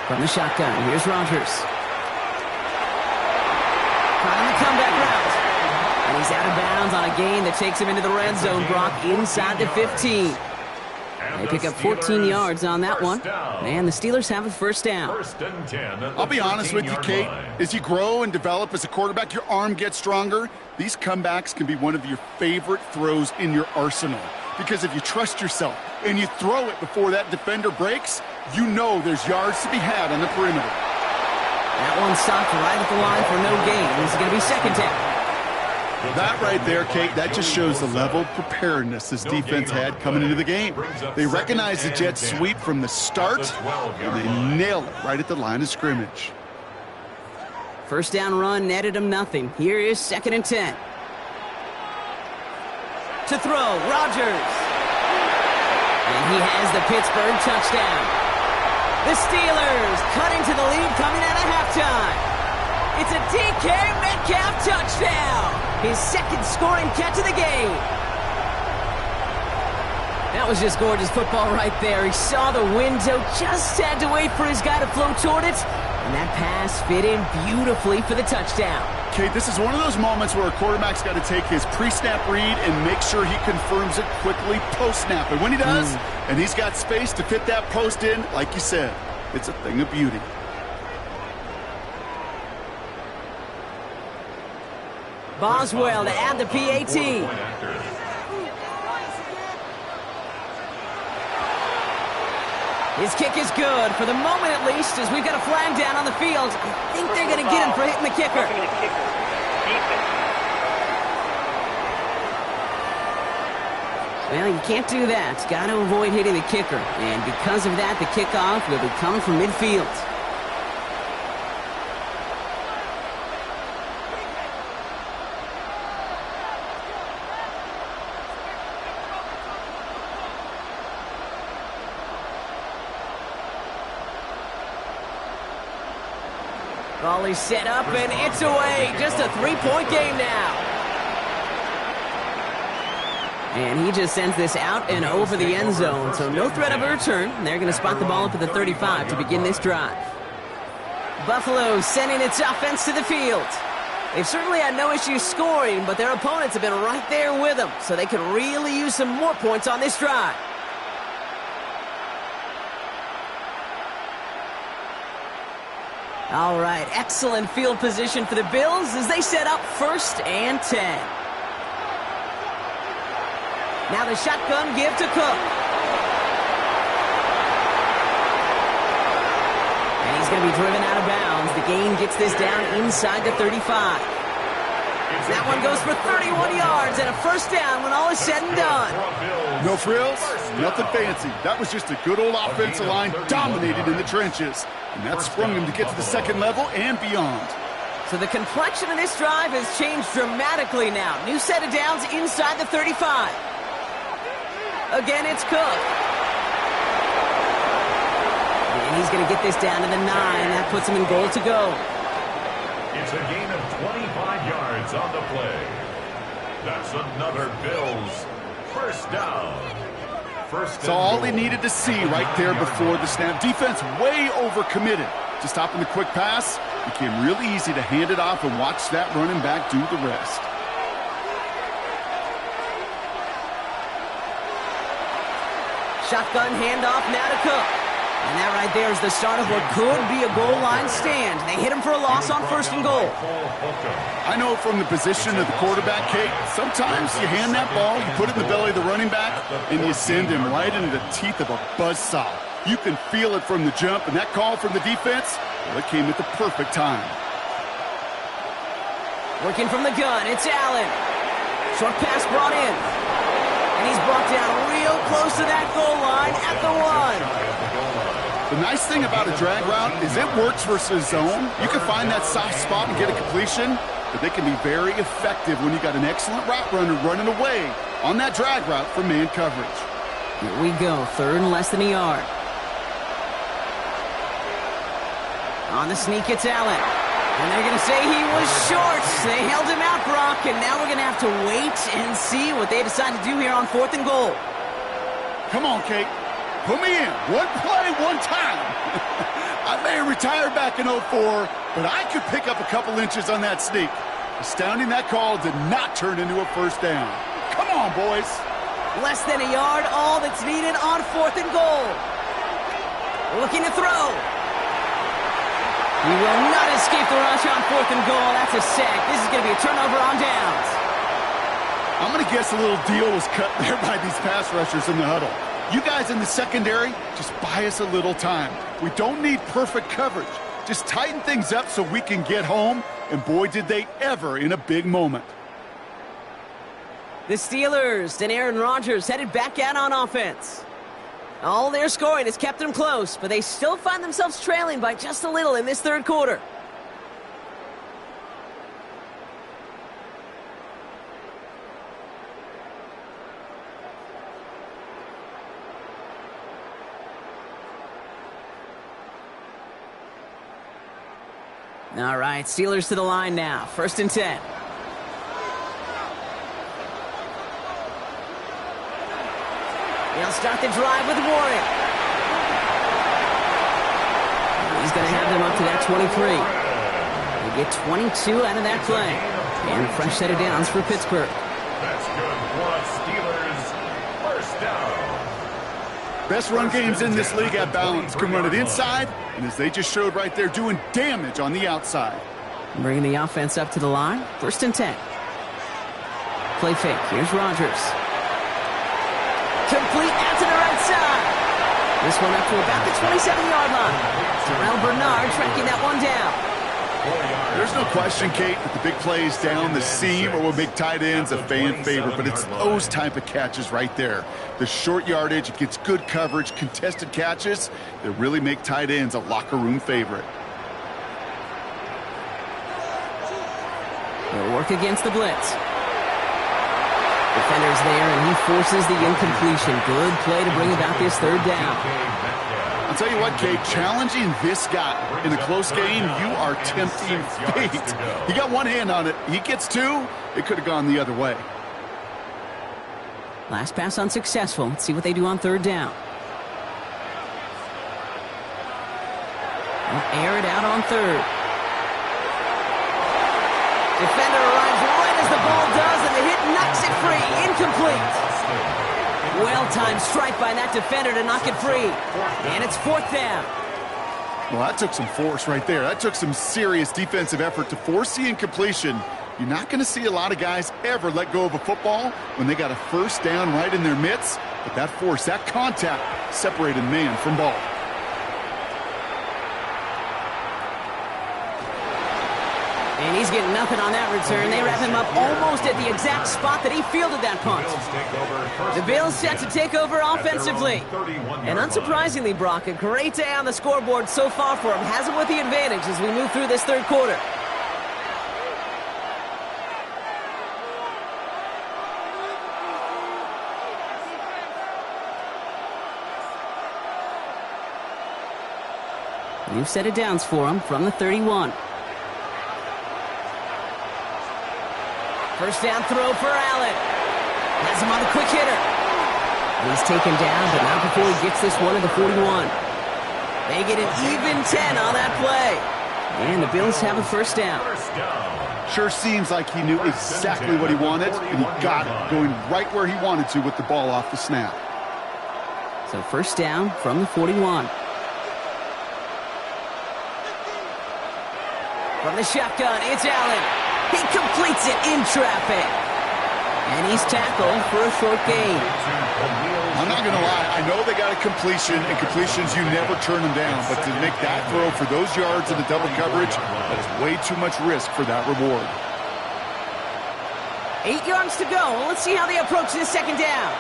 [SPEAKER 1] From the shotgun, here's Rodgers. Caught in the comeback route. And he's out of bounds on a gain that takes him into the red zone, Brock, inside the 15. They pick up 14 yards on that one. And the Steelers have a 1st down.
[SPEAKER 3] I'll be honest with you, Kate. As you grow and develop as a quarterback, your arm gets stronger. These comebacks can be one of your favorite throws in your arsenal. Because if you trust yourself and you throw it before that defender breaks, you know there's yards to be had on the perimeter.
[SPEAKER 1] That one stopped right at the line for no gain. This is going to be 2nd down.
[SPEAKER 3] That right there, Kate, that just shows the level of preparedness this defense had coming into the game. They recognized the jet sweep from the start, and they nailed it right at the line of scrimmage.
[SPEAKER 1] 1st down run netted him nothing. Here is 2nd and 10. To throw, Rodgers. And he has the Pittsburgh touchdown. The Steelers cutting to the lead coming out of halftime. It's a DK Metcalf touchdown. His 2nd scoring catch of the game. That was just gorgeous football right there. He saw the window, just had to wait for his guy to flow toward it, And that pass fit in beautifully for the touchdown.
[SPEAKER 3] Okay, this is one of those moments where a quarterback's got to take his pre-snap read and make sure he confirms it quickly post-snap. And when he does, and he's got space to fit that post in, like you said, it's a thing of beauty.
[SPEAKER 1] Boswell to add the PAT. His kick is good, for the moment at least, as we've got a flag down on the field. I think they're going to get him for hitting the kicker. Well, you can't do that. Got to avoid hitting the kicker. And because of that, the kickoff will be coming from midfield. Volley set up, and it's away. Just a three-point game now. And he just sends this out and over the end zone, so no threat of a return. They're going to spot the ball up at the 35 to begin this drive. Buffalo sending its offense to the field. They've certainly had no issues scoring, but their opponents have been right there with them, so they could really use some more points on this drive. All right, excellent field position for the Bills as they set up 1st and 10. Now the shotgun give to Cook. And he's going to be driven out of bounds. The gain gets this down inside the 35. That one goes for 31 yards and a first down when all is said and done.
[SPEAKER 3] No frills, nothing fancy. That was just a good old offensive line dominated in the trenches. And that sprung him to get to the second level and beyond.
[SPEAKER 1] So the complexion of this drive has changed dramatically now. New set of downs inside the 35. Again, it's Cook. And he's going to get this down to the 9. That puts him in goal to go.
[SPEAKER 2] It's a gain of 25 yards on the play. That's another Bills first down.
[SPEAKER 3] So all he needed to see right there before the snap. Defense way overcommitted. Just stopping the quick pass, became really easy to hand it off and watch that running back do the rest.
[SPEAKER 1] Shotgun handoff now to Cook. And that right there is the start of what could be a goal line stand. They hit him for a loss on 1st and goal.
[SPEAKER 3] I know from the position of the quarterback, Kate, sometimes you hand that ball, you put it in the belly of the running back, and you send him right into the teeth of a buzzsaw. You can feel it from the jump, and that call from the defense, well, it came at the perfect time.
[SPEAKER 1] Working from the gun, it's Allen. Short pass brought in. And he's brought down real close to that goal line at the 1.
[SPEAKER 3] The nice thing about a drag route is it works versus zone. You can find that soft spot and get a completion, but they can be very effective when you got an excellent route runner running away on that drag route for man coverage.
[SPEAKER 1] Here we go, 3rd and less than a yard. On the sneak, it's Allen. And they're going to say he was short. They held him out, Brock, and now we're going to have to wait and see what they decide to do here on 4th and goal.
[SPEAKER 3] Come on, Kate. Put me in. One play, one time. I may have retired back in 04, but I could pick up a couple inches on that sneak. Astounding that call did not turn into a first down. Come on, boys.
[SPEAKER 1] Less than a yard, all that's needed on 4th and goal. Looking to throw. He will not escape the rush on 4th and goal. That's a sack. This is going to be a turnover on downs.
[SPEAKER 3] I'm going to guess a little deal was cut there by these pass rushers in the huddle. You guys in the secondary, just buy us a little time. We don't need perfect coverage. Just tighten things up so we can get home, and boy, did they ever in a big moment.
[SPEAKER 1] The Steelers and Aaron Rodgers headed back out on offense. All their scoring has kept them close, but they still find themselves trailing by just a little in this 3rd quarter. All right, Steelers to the line now. 1st and 10. They'll start the drive with Warren. He's going to have them up to that 23. They get 22 out of that play. And a fresh set of downs for Pittsburgh.
[SPEAKER 2] That's good for us Steelers. First down.
[SPEAKER 3] Best run games in this league at balance. Can run it inside, and as they just showed right there, doing damage on the outside.
[SPEAKER 1] Bringing the offense up to the line. 1st and 10. Play fake. Here's Rodgers. Complete out to the right side. This one up to about the 27-yard line. Terrell Bernard tracking that one down.
[SPEAKER 3] There's no question, Kate, that the big plays down the seam or will make tight ends a fan favorite, but it's those type of catches right there. The short yardage, it gets good coverage, contested catches that really make tight ends a locker room favorite.
[SPEAKER 1] They'll work against the blitz. Defender's there, and he forces the incompletion. Good play to bring about this 3rd down.
[SPEAKER 3] I'll tell you what, Kate, challenging this guy in a close game, you are tempting fate. He got one hand on it. He gets 2. It could have gone the other way.
[SPEAKER 1] Last pass unsuccessful. Let's see what they do on 3rd down. They'll air it out on 3rd. Defender arrives right as the ball does, and the hit knocks it free. Incomplete. Well-timed strike by that defender to knock it free. And it's 4th down.
[SPEAKER 3] Well, that took some force right there. That took some serious defensive effort to force the incompletion. You're not going to see a lot of guys ever let go of a football when they got a 1st down right in their midst. But that force, that contact, separated man from ball.
[SPEAKER 1] And he's getting nothing on that return. They wrap him up almost at the exact spot that he fielded that punt. The Bills set to take over offensively. And unsurprisingly, Brock, a great day on the scoreboard so far for him. Has him with the advantage as we move through this 3rd quarter. New set of downs for him from the 31. 1st down throw for Allen. Has him on the quick hitter. He's taken down, but not before he gets this one at the 41. They get an even 10 on that play. And the Bills have a 1st down.
[SPEAKER 3] Sure seems like he knew exactly what he wanted, and he got it, going right where he wanted to with the ball off the snap.
[SPEAKER 1] So 1st down from the 41. From the shotgun, it's Allen. He completes it in traffic. And he's tackled for a short gain.
[SPEAKER 3] I'm not going to lie. I know they got a completion, and completions, you never turn them down. But to make that throw for those yards in the double coverage, that's way too much risk for that reward.
[SPEAKER 1] 8 yards to go. Let's see how they approach this 2nd down.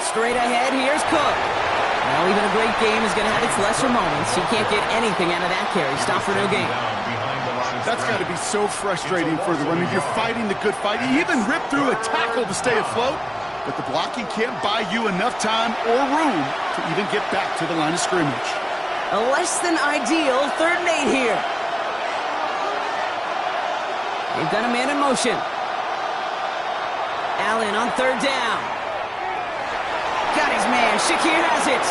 [SPEAKER 1] Straight ahead, here's Cook. Now, even a great game is going to have its lesser moments. He can't get anything out of that carry. Stop for no gain.
[SPEAKER 3] That's got to be so frustrating for the runner. You're fighting the good fight. You even ripped through a tackle to stay afloat, but the blocking can't buy you enough time or room to even get back to the line of scrimmage.
[SPEAKER 1] A less than ideal 3rd and 8 here. They've got a man in motion. Allen on 3rd down. Got his man. Shakir has it.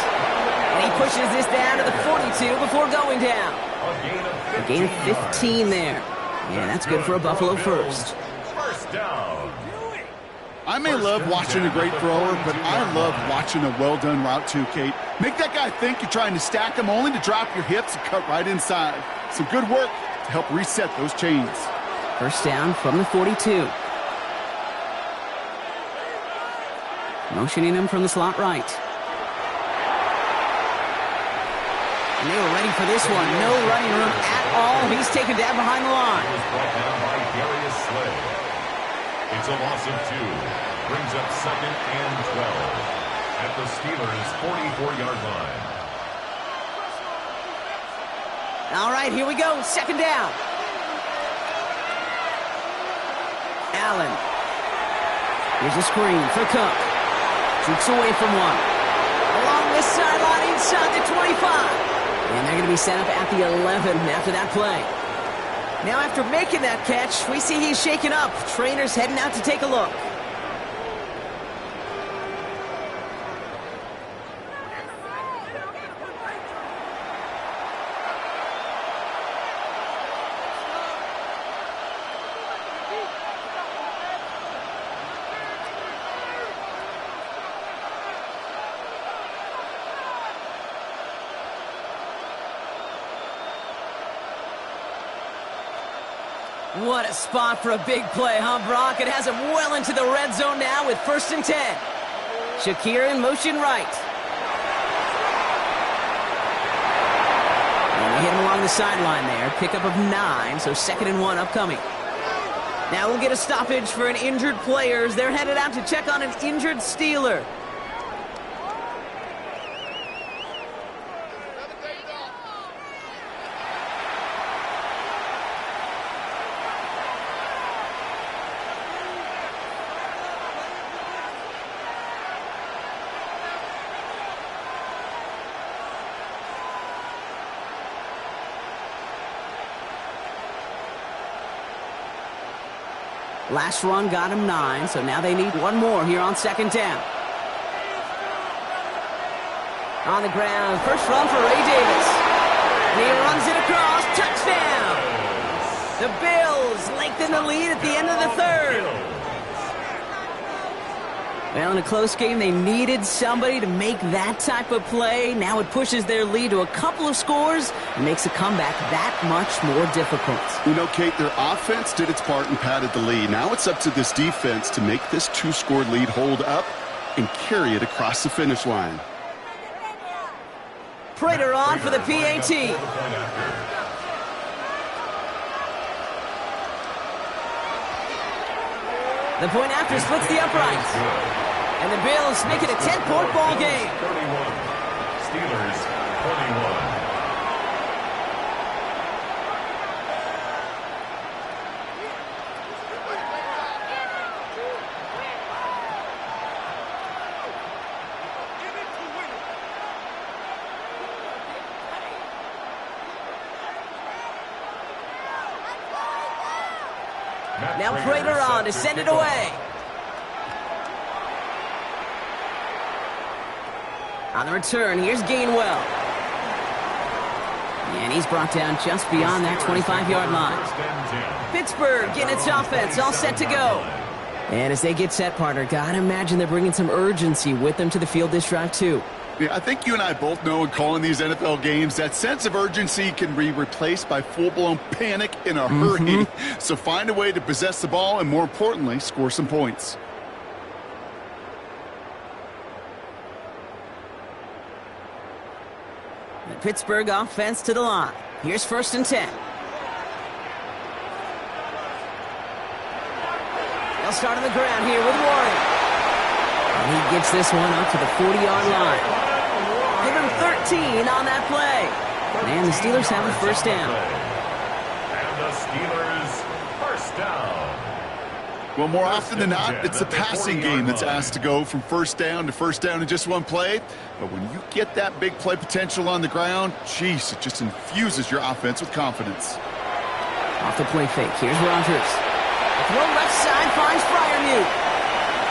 [SPEAKER 1] And he pushes this down to the 42 before going down. A gain of 15 there. Yeah, that's good for a Buffalo 1st.
[SPEAKER 2] First down.
[SPEAKER 3] I may love watching a great thrower, but I love watching a well-done route too, Kate. Make that guy think you're trying to stack him only to drop your hips and cut right inside. Some good work to help reset those chains.
[SPEAKER 1] 1st down from the 42. Motioning him from the slot right. And they were ready for this one. No running room at all. He's taken down behind the line.
[SPEAKER 2] Brought down by Darius Slay. It's a loss of 2. Brings up 2nd and 12 at the Steelers' 44-yard line.
[SPEAKER 1] All right, here we go. 2nd down. Allen. Here's a screen for Cook. Shoots away from one. Along this sideline inside the 25. And they're going to be set up at the 11 after that play. Now after making that catch, we see he's shaken up. Trainer's heading out to take a look. What a spot for a big play, huh, Brock? It has him well into the red zone now with 1st and 10. Shakir in motion right. And they hit him along the sideline there. Pickup of 9, so 2nd and 1 upcoming. Now we'll get a stoppage for an injured player. They're headed out to check on an injured Steeler. Last run got him 9, so now they need one more here on 2nd down. On the ground, first run for Ray Davis. And he runs it across, touchdown! The Bills lengthen the lead at the end of the 3rd. Well, in a close game, they needed somebody to make that type of play. Now it pushes their lead to a couple of scores and makes a comeback that much more difficult.
[SPEAKER 3] You know, Kate, their offense did its part and padded the lead. Now it's up to this defense to make this 2-score lead hold up and carry it across the finish line.
[SPEAKER 1] Prater on for the PAT. The point after splits the uprights. And the Bills make it a 10-point ball game.
[SPEAKER 2] 31. Steelers 21.
[SPEAKER 1] Now Prater on to send it away. On the return, here's Gainwell. And he's brought down just beyond that 25-yard line. Pittsburgh getting its offense all set to go. And as they get set, partner, gotta imagine they're bringing some urgency with them to the field this drive, too.
[SPEAKER 3] Yeah, I think you and I both know in calling these NFL games that sense of urgency can be replaced by full-blown panic in a hurry. So find a way to possess the ball and, more importantly, score some points.
[SPEAKER 1] The Pittsburgh offense to the line. Here's 1st and 10. They'll start on the ground here with Warren. And he gets this one up to the 40-yard line. Give him 13 on that play. And the Steelers have a 1st down.
[SPEAKER 2] And the Steelers 1st down.
[SPEAKER 3] Well, more often than not, it's the passing game that's asked to go from 1st down to 1st down in just one play. But when you get that big play potential on the ground, geez, it just infuses your offense with confidence.
[SPEAKER 1] Off the play fake, here's Rodgers. The throw left side finds Freiermuth.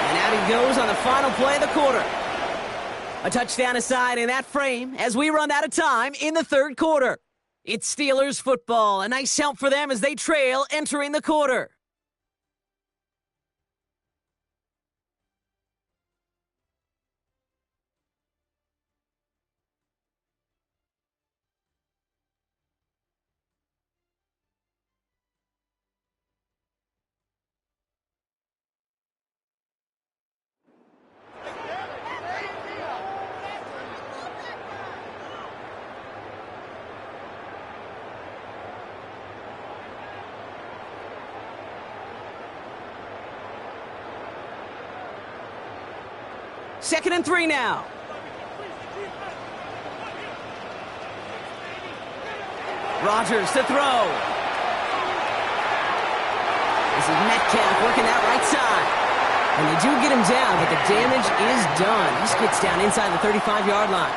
[SPEAKER 1] And out he goes on the final play of the quarter. A touchdown aside in that frame as we run out of time in the 3rd quarter. It's Steelers football. A nice help for them as they trail entering the quarter. Second and 3 now. Rodgers to throw. This is Metcalf working that right side. And they do get him down, but the damage is done. He gets down inside the 35-yard line.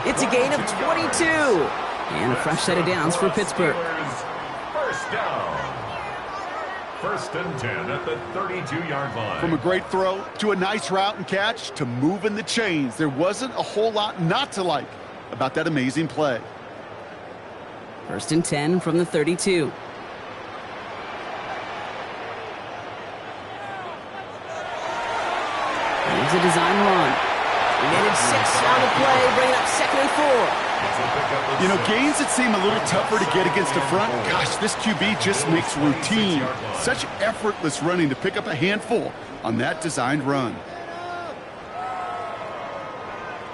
[SPEAKER 1] It's a gain of 22. And a fresh set of downs for Pittsburgh.
[SPEAKER 2] 1st down. 1st and 10 at the 32-yard line.
[SPEAKER 3] From a great throw to a nice route and catch to moving the chains, there wasn't a whole lot not to like about that amazing play.
[SPEAKER 1] 1st and 10 from the 32. Here's a design run. He made it 6 on the play, bringing up 2nd and 4.
[SPEAKER 3] You know, games that seem a little tougher to get against the front, gosh, this QB just makes routine. Such effortless running to pick up a handful on that designed run.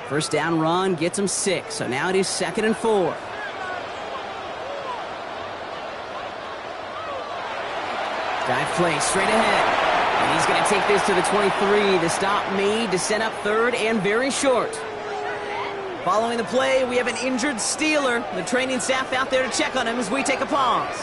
[SPEAKER 1] First down run gets him 6, so now it is 2nd and 4. Dive play straight ahead. And he's going to take this to the 23. The stop made to set up 3rd and very short. Following the play, we have an injured Steeler. The training staff out there to check on him as we take a pause.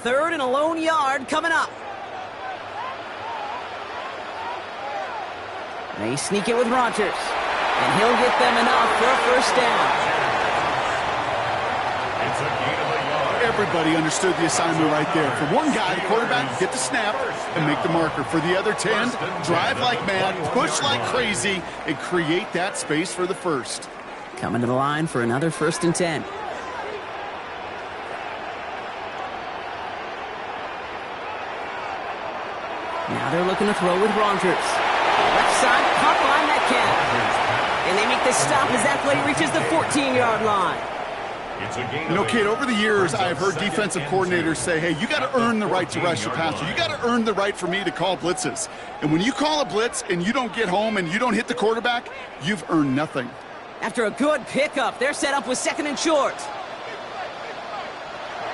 [SPEAKER 1] Third and a lone yard coming up. They sneak it with Rodgers, and he'll get them enough for a first down.
[SPEAKER 2] It's a gain of a yard.
[SPEAKER 3] Everybody understood the assignment right there. For one guy, the quarterback, get the snap and make the marker. For the other 10, drive like mad, push like crazy, and create that space for the first.
[SPEAKER 1] Coming to the line for another 1st and 10. Now they're looking to throw with Rodgers. Left side, caught by Metcalf. And they make this stop as that play reaches the 14-yard line.
[SPEAKER 3] You know, Kate, over the years, I've heard defensive coordinators say, hey, you got to earn the right to rush your passer. You got to earn the right for me to call blitzes. And when you call a blitz and you don't get home and you don't hit the quarterback, you've earned nothing.
[SPEAKER 1] After a good pickup, they're set up with 2nd and short.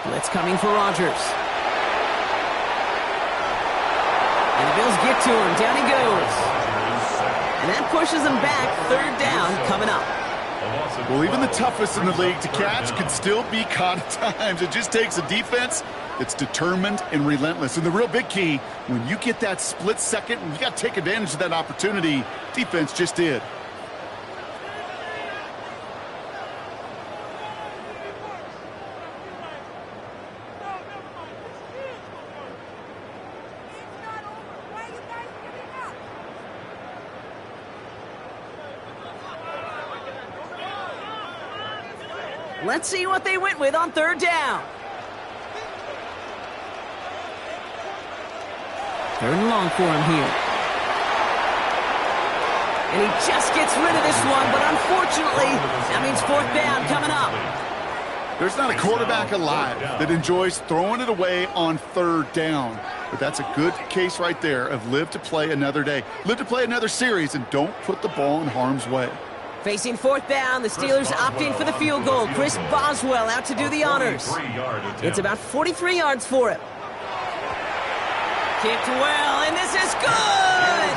[SPEAKER 1] Blitz coming for Rodgers. And the Bills get to him. Down he goes. And that pushes him back. 3rd down coming up.
[SPEAKER 3] Well, even the toughest in the league to catch can still be caught at times. It just takes a defense that's determined and relentless. And the real big key, when you get that split second, you got to take advantage of that opportunity. Defense just did.
[SPEAKER 1] Let's see what they went with on 3rd down. 3rd and long for him here. And he just gets rid of this one, but unfortunately, that means 4th down coming up.
[SPEAKER 3] There's not a quarterback alive that enjoys throwing it away on 3rd down. But that's a good case right there of live to play another day. Live to play another series and don't put the ball in harm's way.
[SPEAKER 1] Facing 4th down, the Steelers opting for the field goal. Chris Boswell out to do the honors. It's about 43 yards for him. Kicked well, and this is good!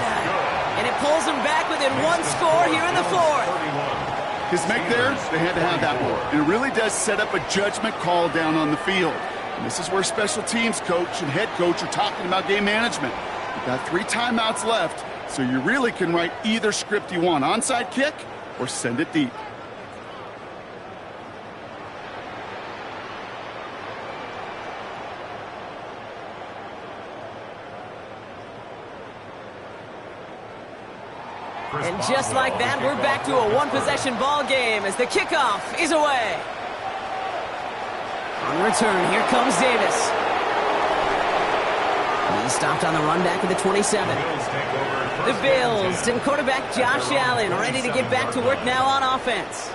[SPEAKER 1] And it pulls him back within 1 score here in the 4th.
[SPEAKER 3] His make there, they had to have that one. And it really does set up a judgment call down on the field. And this is where special teams coach and head coach are talking about game management. You've got 3 timeouts left, so you really can write either script you want. Onside kick, or send it deep.
[SPEAKER 1] And just like that, we're back to a 1-possession ball game as the kickoff is away. On return, here comes Davis. He stopped on the run back at the 27. The Bills and quarterback Josh Allen ready to get back to work now on offense.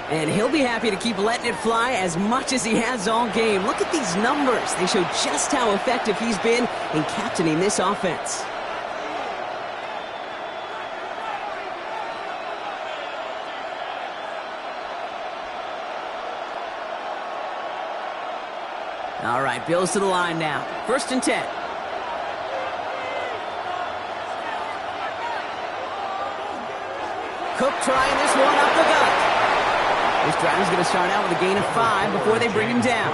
[SPEAKER 1] And he'll be happy to keep letting it fly as much as he has all game. Look at these numbers. They show just how effective he's been in captaining this offense. All right, Bills to the line now. 1st and 10. Cook trying this one up the gut. This drive is going to start out with a gain of 5 before they bring him down.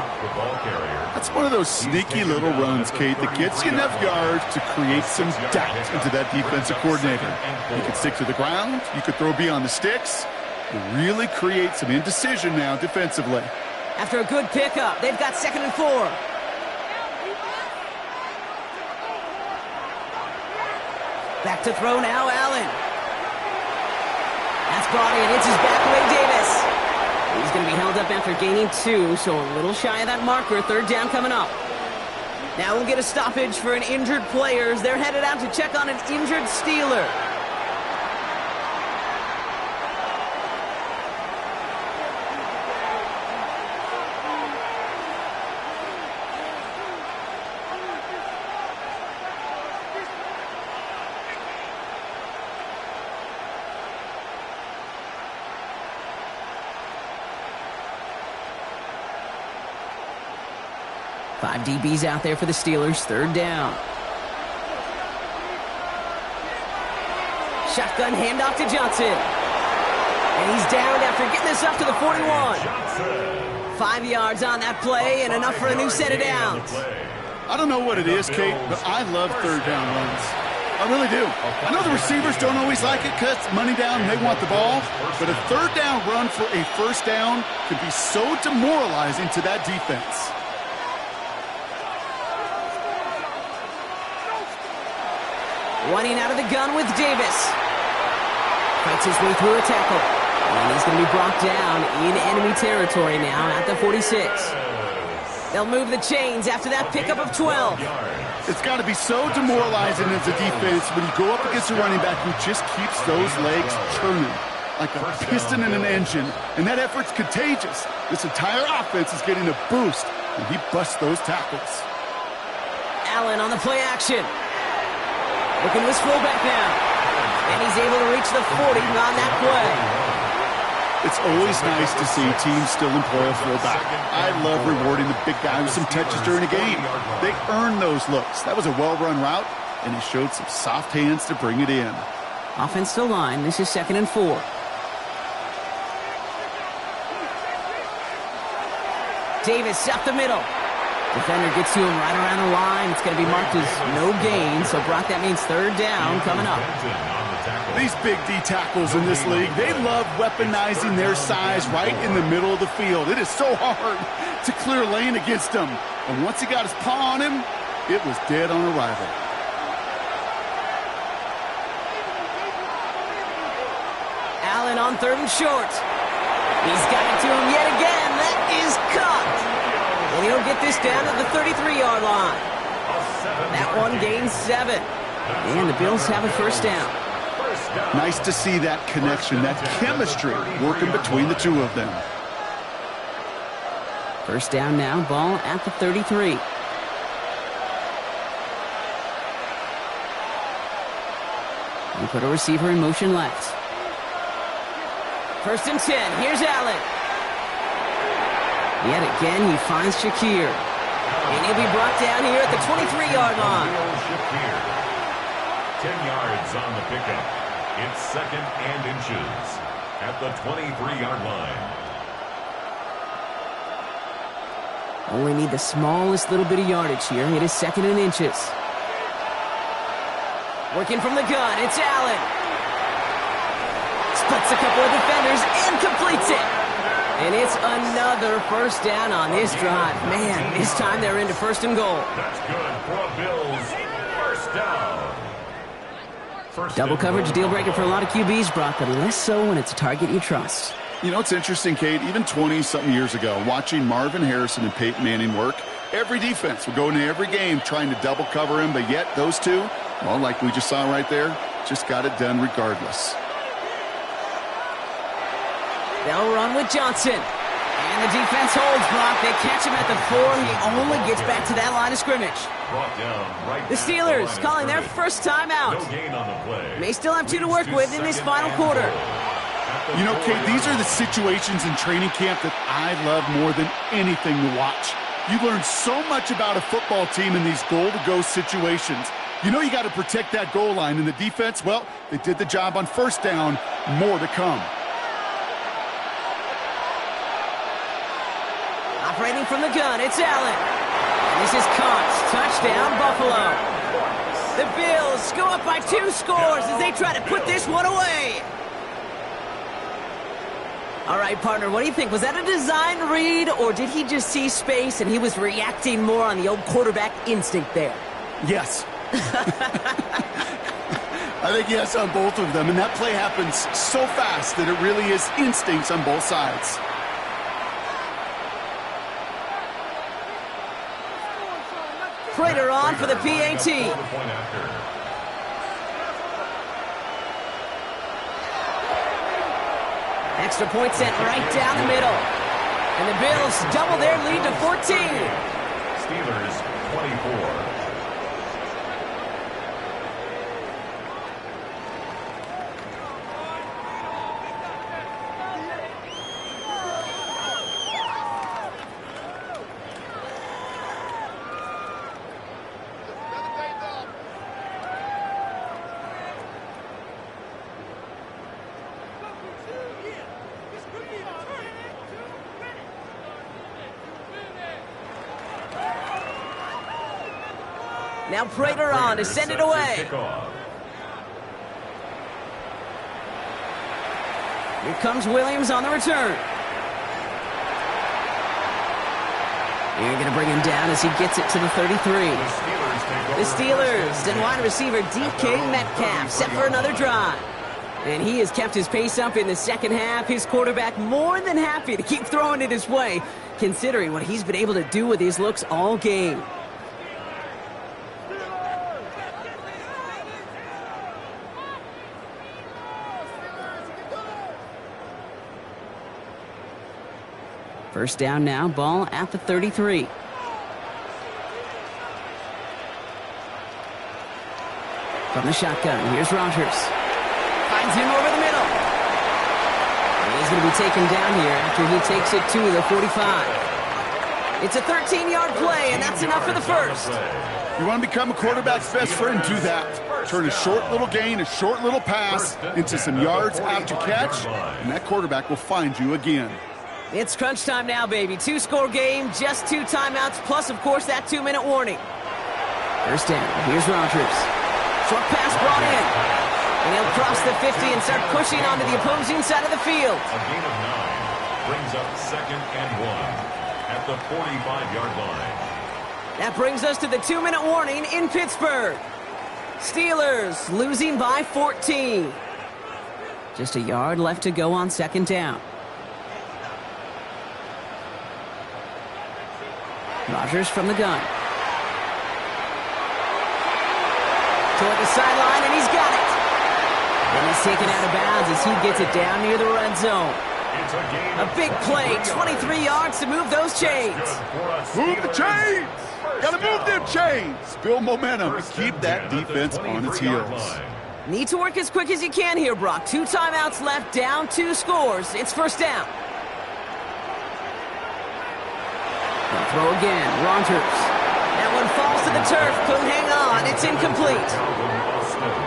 [SPEAKER 3] That's one of those sneaky little runs, Kate, that gets you enough yards to create some doubt into that defensive coordinator. You can stick to the ground. You could throw beyond the sticks. You really create some indecision now defensively.
[SPEAKER 1] After a good pickup, they've got 2nd and 4. Back to throw now, Allen. That's brought in. It's his back away, Davis. He's going to be held up after gaining 2, so a little shy of that marker. Third down coming up. Now we'll get a stoppage for an injured player as they're headed out to check on an injured Steeler. Five DBs out there for the Steelers. Third down. Shotgun handoff to Johnson. And he's down after getting this up to the 41. 5 yards on that play and enough for a new set of downs.
[SPEAKER 3] I don't know what it is, Kate, but I love third down runs. I really do. I know the receivers don't always like it because it's money down and they want the ball, but a third down run for a first down can be so demoralizing to that defense.
[SPEAKER 1] Running out of the gun with Davis. Fights his way through a tackle. And he's going to be brought down in enemy territory now at the 46. They'll move the chains after that pickup of 12.
[SPEAKER 3] It's got to be so demoralizing as a defense when you go up against a running back who just keeps those legs churning like a piston in an engine. And that effort's contagious. This entire offense is getting a boost when he busts those tackles.
[SPEAKER 1] Allen on the play action. Looking to his fullback now. And he's able to reach the 40 on that play.
[SPEAKER 3] It's always nice to see teams still employ a fullback. I love rewarding the big guy with some touches during a game. They earn those looks. That was a well-run route, and he showed some soft hands to bring it in.
[SPEAKER 1] Offensive line, this is 2nd and 4. Davis up the middle. Defender gets to him right around the line. It's going to be marked as no gain. So, Brock, that means third down coming up.
[SPEAKER 3] These big D tackles in this league, they love weaponizing their size right in the middle of the field. It is so hard to clear lane against them. And once he got his paw on him, it was dead on arrival.
[SPEAKER 1] Allen on 3rd and short. He's got it to him yet again. That is caught. And he'll get this down to the 33-yard line. That one gains 7. And the Bills have a first down.
[SPEAKER 3] Nice to see that connection, that chemistry working between the two of them.
[SPEAKER 1] First down now, ball at the 33. We put a receiver in motion left. 1st and 10. Here's Allen. Yet again, he finds Shakir. And he'll be brought down here at the 23-yard line.
[SPEAKER 2] 10 yards on the pickup. It's 2nd and inches at the 23-yard line.
[SPEAKER 1] Only need the smallest little bit of yardage here. It is 2nd and inches. Working from the gun, it's Allen. Splits a couple of defenders and completes it. And it's another first down on this drive. Man, this time they're into 1st and goal.
[SPEAKER 2] That's good for a Bills first down.
[SPEAKER 1] Double coverage deal breaker for a lot of QBs, Brock, but less so when it's a target you trust.
[SPEAKER 3] You know, it's interesting, Kate, even 20-something years ago, watching Marvin Harrison and Peyton Manning work, every defense would go into every game trying to double cover him, but yet those two, well, like we just saw right there, just got it done regardless.
[SPEAKER 1] They'll run with Johnson. And the defense holds, Brock. They catch him at the 4. He only gets back to that line of scrimmage. The Steelers calling their first time out. May still have 2 to work with in this final quarter.
[SPEAKER 3] You know, Kate, these are the situations in training camp that I love more than anything to watch. You learn so much about a football team in these goal-to-go situations. You know you got to protect that goal line, and the defense, well, they did the job on first down. More to come.
[SPEAKER 1] Operating from the gun, it's Allen. And this is caught. Touchdown, Buffalo. The Bills go up by 2 scores as they try to put this one away. All right, partner, what do you think? Was that a design read, or did he just see space and he was reacting more on the old quarterback instinct there?
[SPEAKER 3] Yes. I think yes on both of them, and that play happens so fast that it really is instincts on both sides.
[SPEAKER 1] Prater on for the PAT. Extra point sent right down the middle. And the Bills double their lead to 14.
[SPEAKER 2] Steelers 24.
[SPEAKER 1] Now Prater on to send it away. Here comes Williams on the return. You're going to bring him down as he gets it to the 33. The Steelers and wide receiver DK Metcalf set for another drive. And he has kept his pace up in the second half. His quarterback more than happy to keep throwing it his way, considering what he's been able to do with his looks all game. First down now, ball at the 33. From the shotgun, here's Rodgers. Finds him over the middle. And he's going to be taken down here after he takes it to the 45. It's a 13-yard play, and that's enough for the first.
[SPEAKER 3] You want to become a quarterback's best friend, do that. Turn a short little gain, a short little pass into some yards after catch, and that quarterback will find you again.
[SPEAKER 1] It's crunch time now, baby. Two-score game, just 2 timeouts, plus, of course, that 2-minute warning. First down, here's Rodgers. Short pass brought in. And he'll cross the 50 and start pushing onto the opposing side of the field.
[SPEAKER 2] A gain of 9 brings up 2nd and 1 at the 45-yard line.
[SPEAKER 1] That brings us to the 2-minute warning in Pittsburgh. Steelers losing by 14. Just a yard left to go on 2nd down. Rodgers from the gun. Toward the sideline, and he's got it. And he's taken out of bounds as he gets it down near the red zone. A big play, 23 yards to move those chains.
[SPEAKER 3] Move the chains! Gotta move them chains! Build momentum. Keep that defense on its heels.
[SPEAKER 1] Need to work as quick as you can here, Brock. 2 timeouts left, down 2 scores. It's first down. They'll throw again, Rodgers. That one falls to the turf, couldn't hang on, it's incomplete.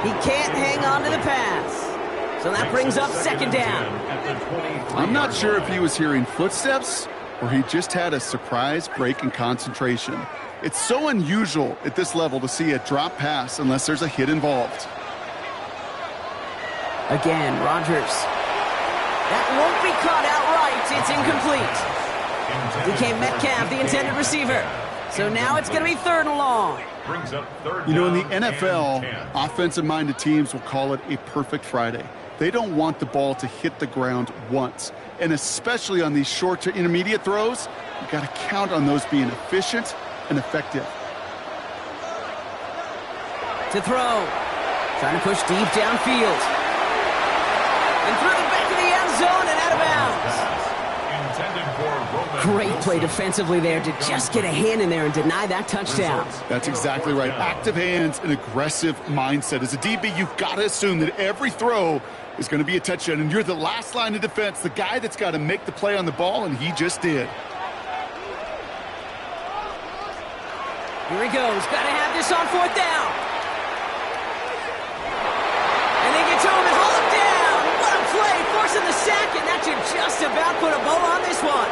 [SPEAKER 1] He can't hang on to the pass. So that brings up 2nd down.
[SPEAKER 3] I'm not sure if he was hearing footsteps or he just had a surprise break in concentration. It's so unusual at this level to see a drop pass unless there's a hit involved.
[SPEAKER 1] Again, Rodgers. That won't be caught outright, it's incomplete. DK Metcalf, the intended receiver. So now it's going to be 3rd and long.
[SPEAKER 3] You know, in the NFL, offensive-minded teams will call it a perfect Friday. They don't want the ball to hit the ground once. And especially on these short to intermediate throws, you've got to count on those being efficient and effective.
[SPEAKER 1] To throw. Trying to push deep downfield. And through the back of the end zone and out of bounds. Great play defensively there to just get a hand in there and deny that touchdown.
[SPEAKER 3] That's exactly right. Active hands and aggressive mindset. As a DB, you've got to assume that every throw is going to be a touchdown, and you're the last line of defense, the guy that's got to make the play on the ball, and he just did.
[SPEAKER 1] Here he goes. Got to have this on 4th down. And they get to him and haul him down. What a play, forcing the sack, and that should just about put a bow on this one.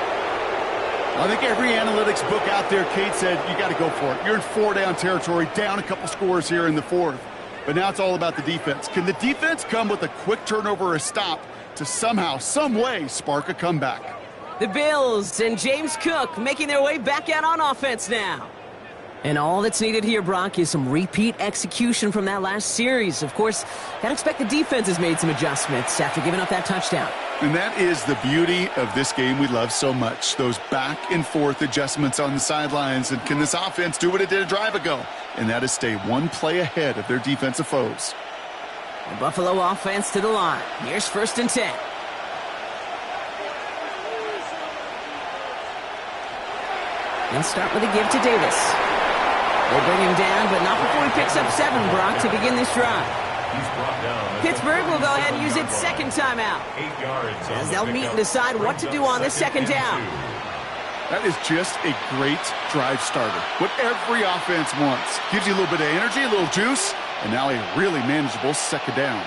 [SPEAKER 3] I think every analytics book out there, Kate said, you got to go for it. You're in 4-down territory, down a couple scores here in the 4th. But now it's all about the defense. Can the defense come with a quick turnover or a stop to somehow, some way, spark a comeback?
[SPEAKER 1] The Bills and James Cook making their way back out on offense now. And all that's needed here, Brock, is some repeat execution from that last series. Of course, gotta expect the defense has made some adjustments after giving up that touchdown.
[SPEAKER 3] And that is the beauty of this game we love so much. Those back and forth adjustments on the sidelines. And can this offense do what it did a drive ago? And that is stay one play ahead of their defensive foes.
[SPEAKER 1] The Buffalo offense to the line. Here's 1st and 10. And start with a give to Davis. They'll bring him down, but not before he picks up 7, Brock, to begin this drive.
[SPEAKER 2] He's brought down.
[SPEAKER 1] Pittsburgh will go ahead and use its second timeout,
[SPEAKER 2] 8 yards
[SPEAKER 1] as they'll meet and decide what to do on this second down.
[SPEAKER 3] That is just a great drive starter. What every offense wants. Gives you a little bit of energy, a little juice, and now a really manageable second down.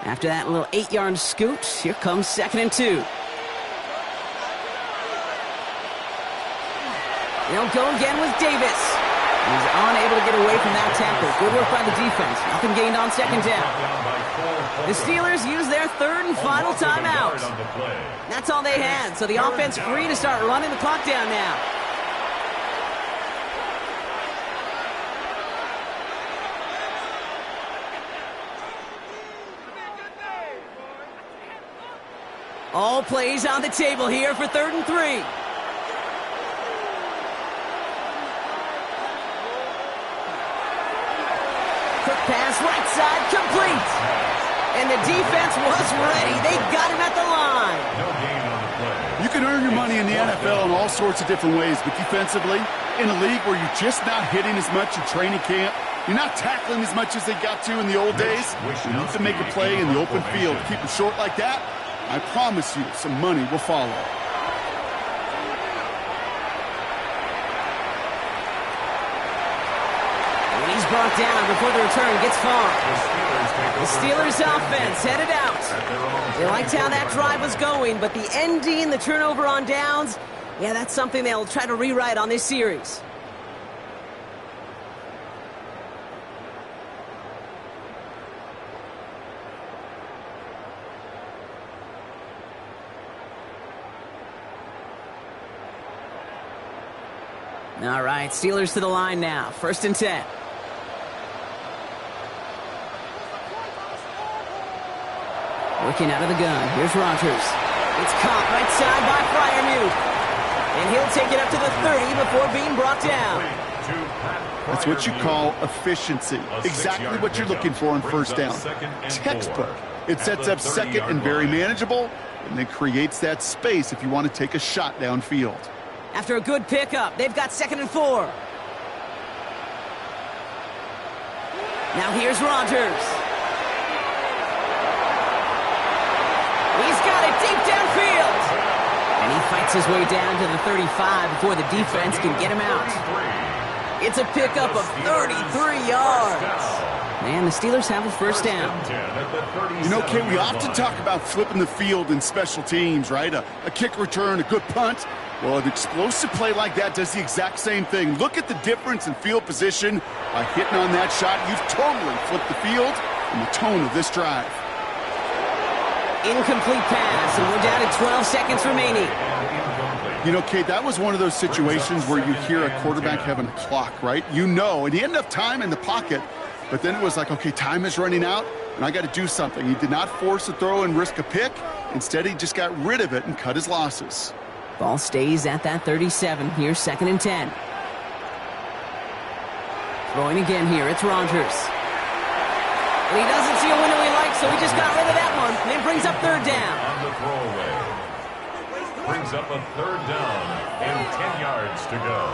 [SPEAKER 1] After that little 8-yard scoot, here comes 2nd and 2. They'll go again with Davis. He's unable to get away from that tackle. Good work by the defense. Nothing gained on 2nd down. The Steelers use their 3rd and final timeout. That's all they had, so the offense free to start running the clock down now. All plays on the table here for 3rd and 3. Quick pass, right side, complete. And the defense was ready. They got him at the line.
[SPEAKER 2] No gain on the play.
[SPEAKER 3] You can earn your money in the NFL in all sorts of different ways, but defensively, in a league where you're just not hitting as much in training camp, you're not tackling as much as they got to in the old days, you need to make a play in the open field. Keep them short like that, I promise you some money will follow.
[SPEAKER 1] He's brought down before the return gets far. The Steelers offense headed out. They liked how that drive was going, but the ending, the turnover on downs, yeah, that's something they'll try to rewrite on this series. All right, Steelers to the line now. 1st and 10. Working out of the gun. Here's Rodgers. It's caught right side by Freiermuth. And he'll take it up to the 30 before being brought down.
[SPEAKER 3] That's what you call efficiency. Exactly what you're looking for on 1st down. Textbook. It sets up 2nd and very manageable, and then creates that space if you want to take a shot downfield.
[SPEAKER 1] After a good pickup, they've got 2nd and 4. Now here's Rodgers. He's got it deep downfield. And he fights his way down to the 35 before the defense can get him out. It's a pickup of 33 yards. Man, the Steelers have a 1st down.
[SPEAKER 3] You know, Kate, we often talk about flipping the field in special teams, right? A kick return, a good punt. Well, an explosive play like that does the exact same thing. Look at the difference in field position. By hitting on that shot, you've totally flipped the field and the tone of this drive.
[SPEAKER 1] Incomplete pass, and we're down to 12 seconds remaining.
[SPEAKER 3] You know, Kate, that was one of those situations where you hear a quarterback having a clock, right? You know, and he had enough time in the pocket, but then it was like, okay, time is running out, and I got to do something. He did not force a throw and risk a pick. Instead, he just got rid of it and cut his losses.
[SPEAKER 1] Ball stays at that 37. Here's 2nd and 10. Throwing again here. It's Rodgers. And he doesn't see a window he likes, so he just got rid of that one. And it brings up 3rd down.
[SPEAKER 2] On the throwaway. Brings up a 3rd down and 10 yards to go.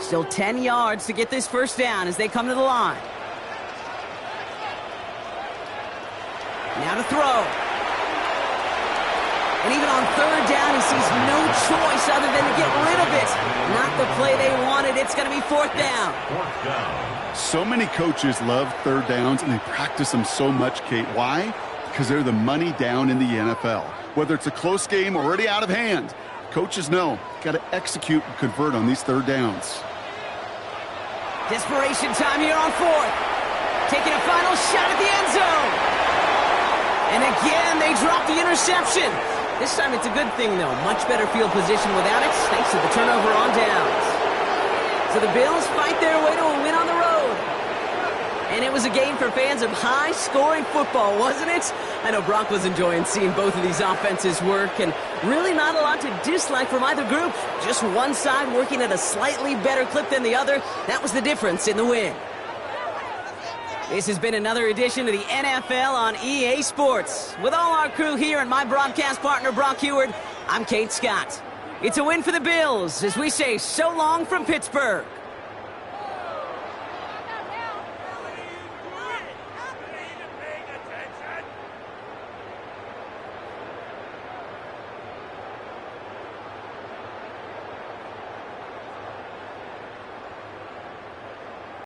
[SPEAKER 1] Still 10 yards to get this 1st down as they come to the line. Now to throw. And even on 3rd down, he sees no choice other than to get rid of it. Not the play they wanted. It's going to be 4th down.
[SPEAKER 2] 4th down.
[SPEAKER 3] So many coaches love 3rd downs, and they practice them so much, Kate. Why? Because they're the money down in the NFL. Whether it's a close game or already out of hand, coaches know got to execute and convert on these 3rd downs.
[SPEAKER 1] Desperation time here on 4th. Taking a final shot at the end zone. And again, they drop the interception. This time it's a good thing, though. Much better field position without it, thanks to the turnover on downs. So the Bills fight their way to a win on the road. And it was a game for fans of high-scoring football, wasn't it? I know Brock was enjoying seeing both of these offenses work, and really not a lot to dislike from either group. Just one side working at a slightly better clip than the other. That was the difference in the win. This has been another edition of the NFL on EA Sports. With all our crew here and my broadcast partner, Brock Huard, I'm Kate Scott. It's a win for the Bills as we say so long from Pittsburgh.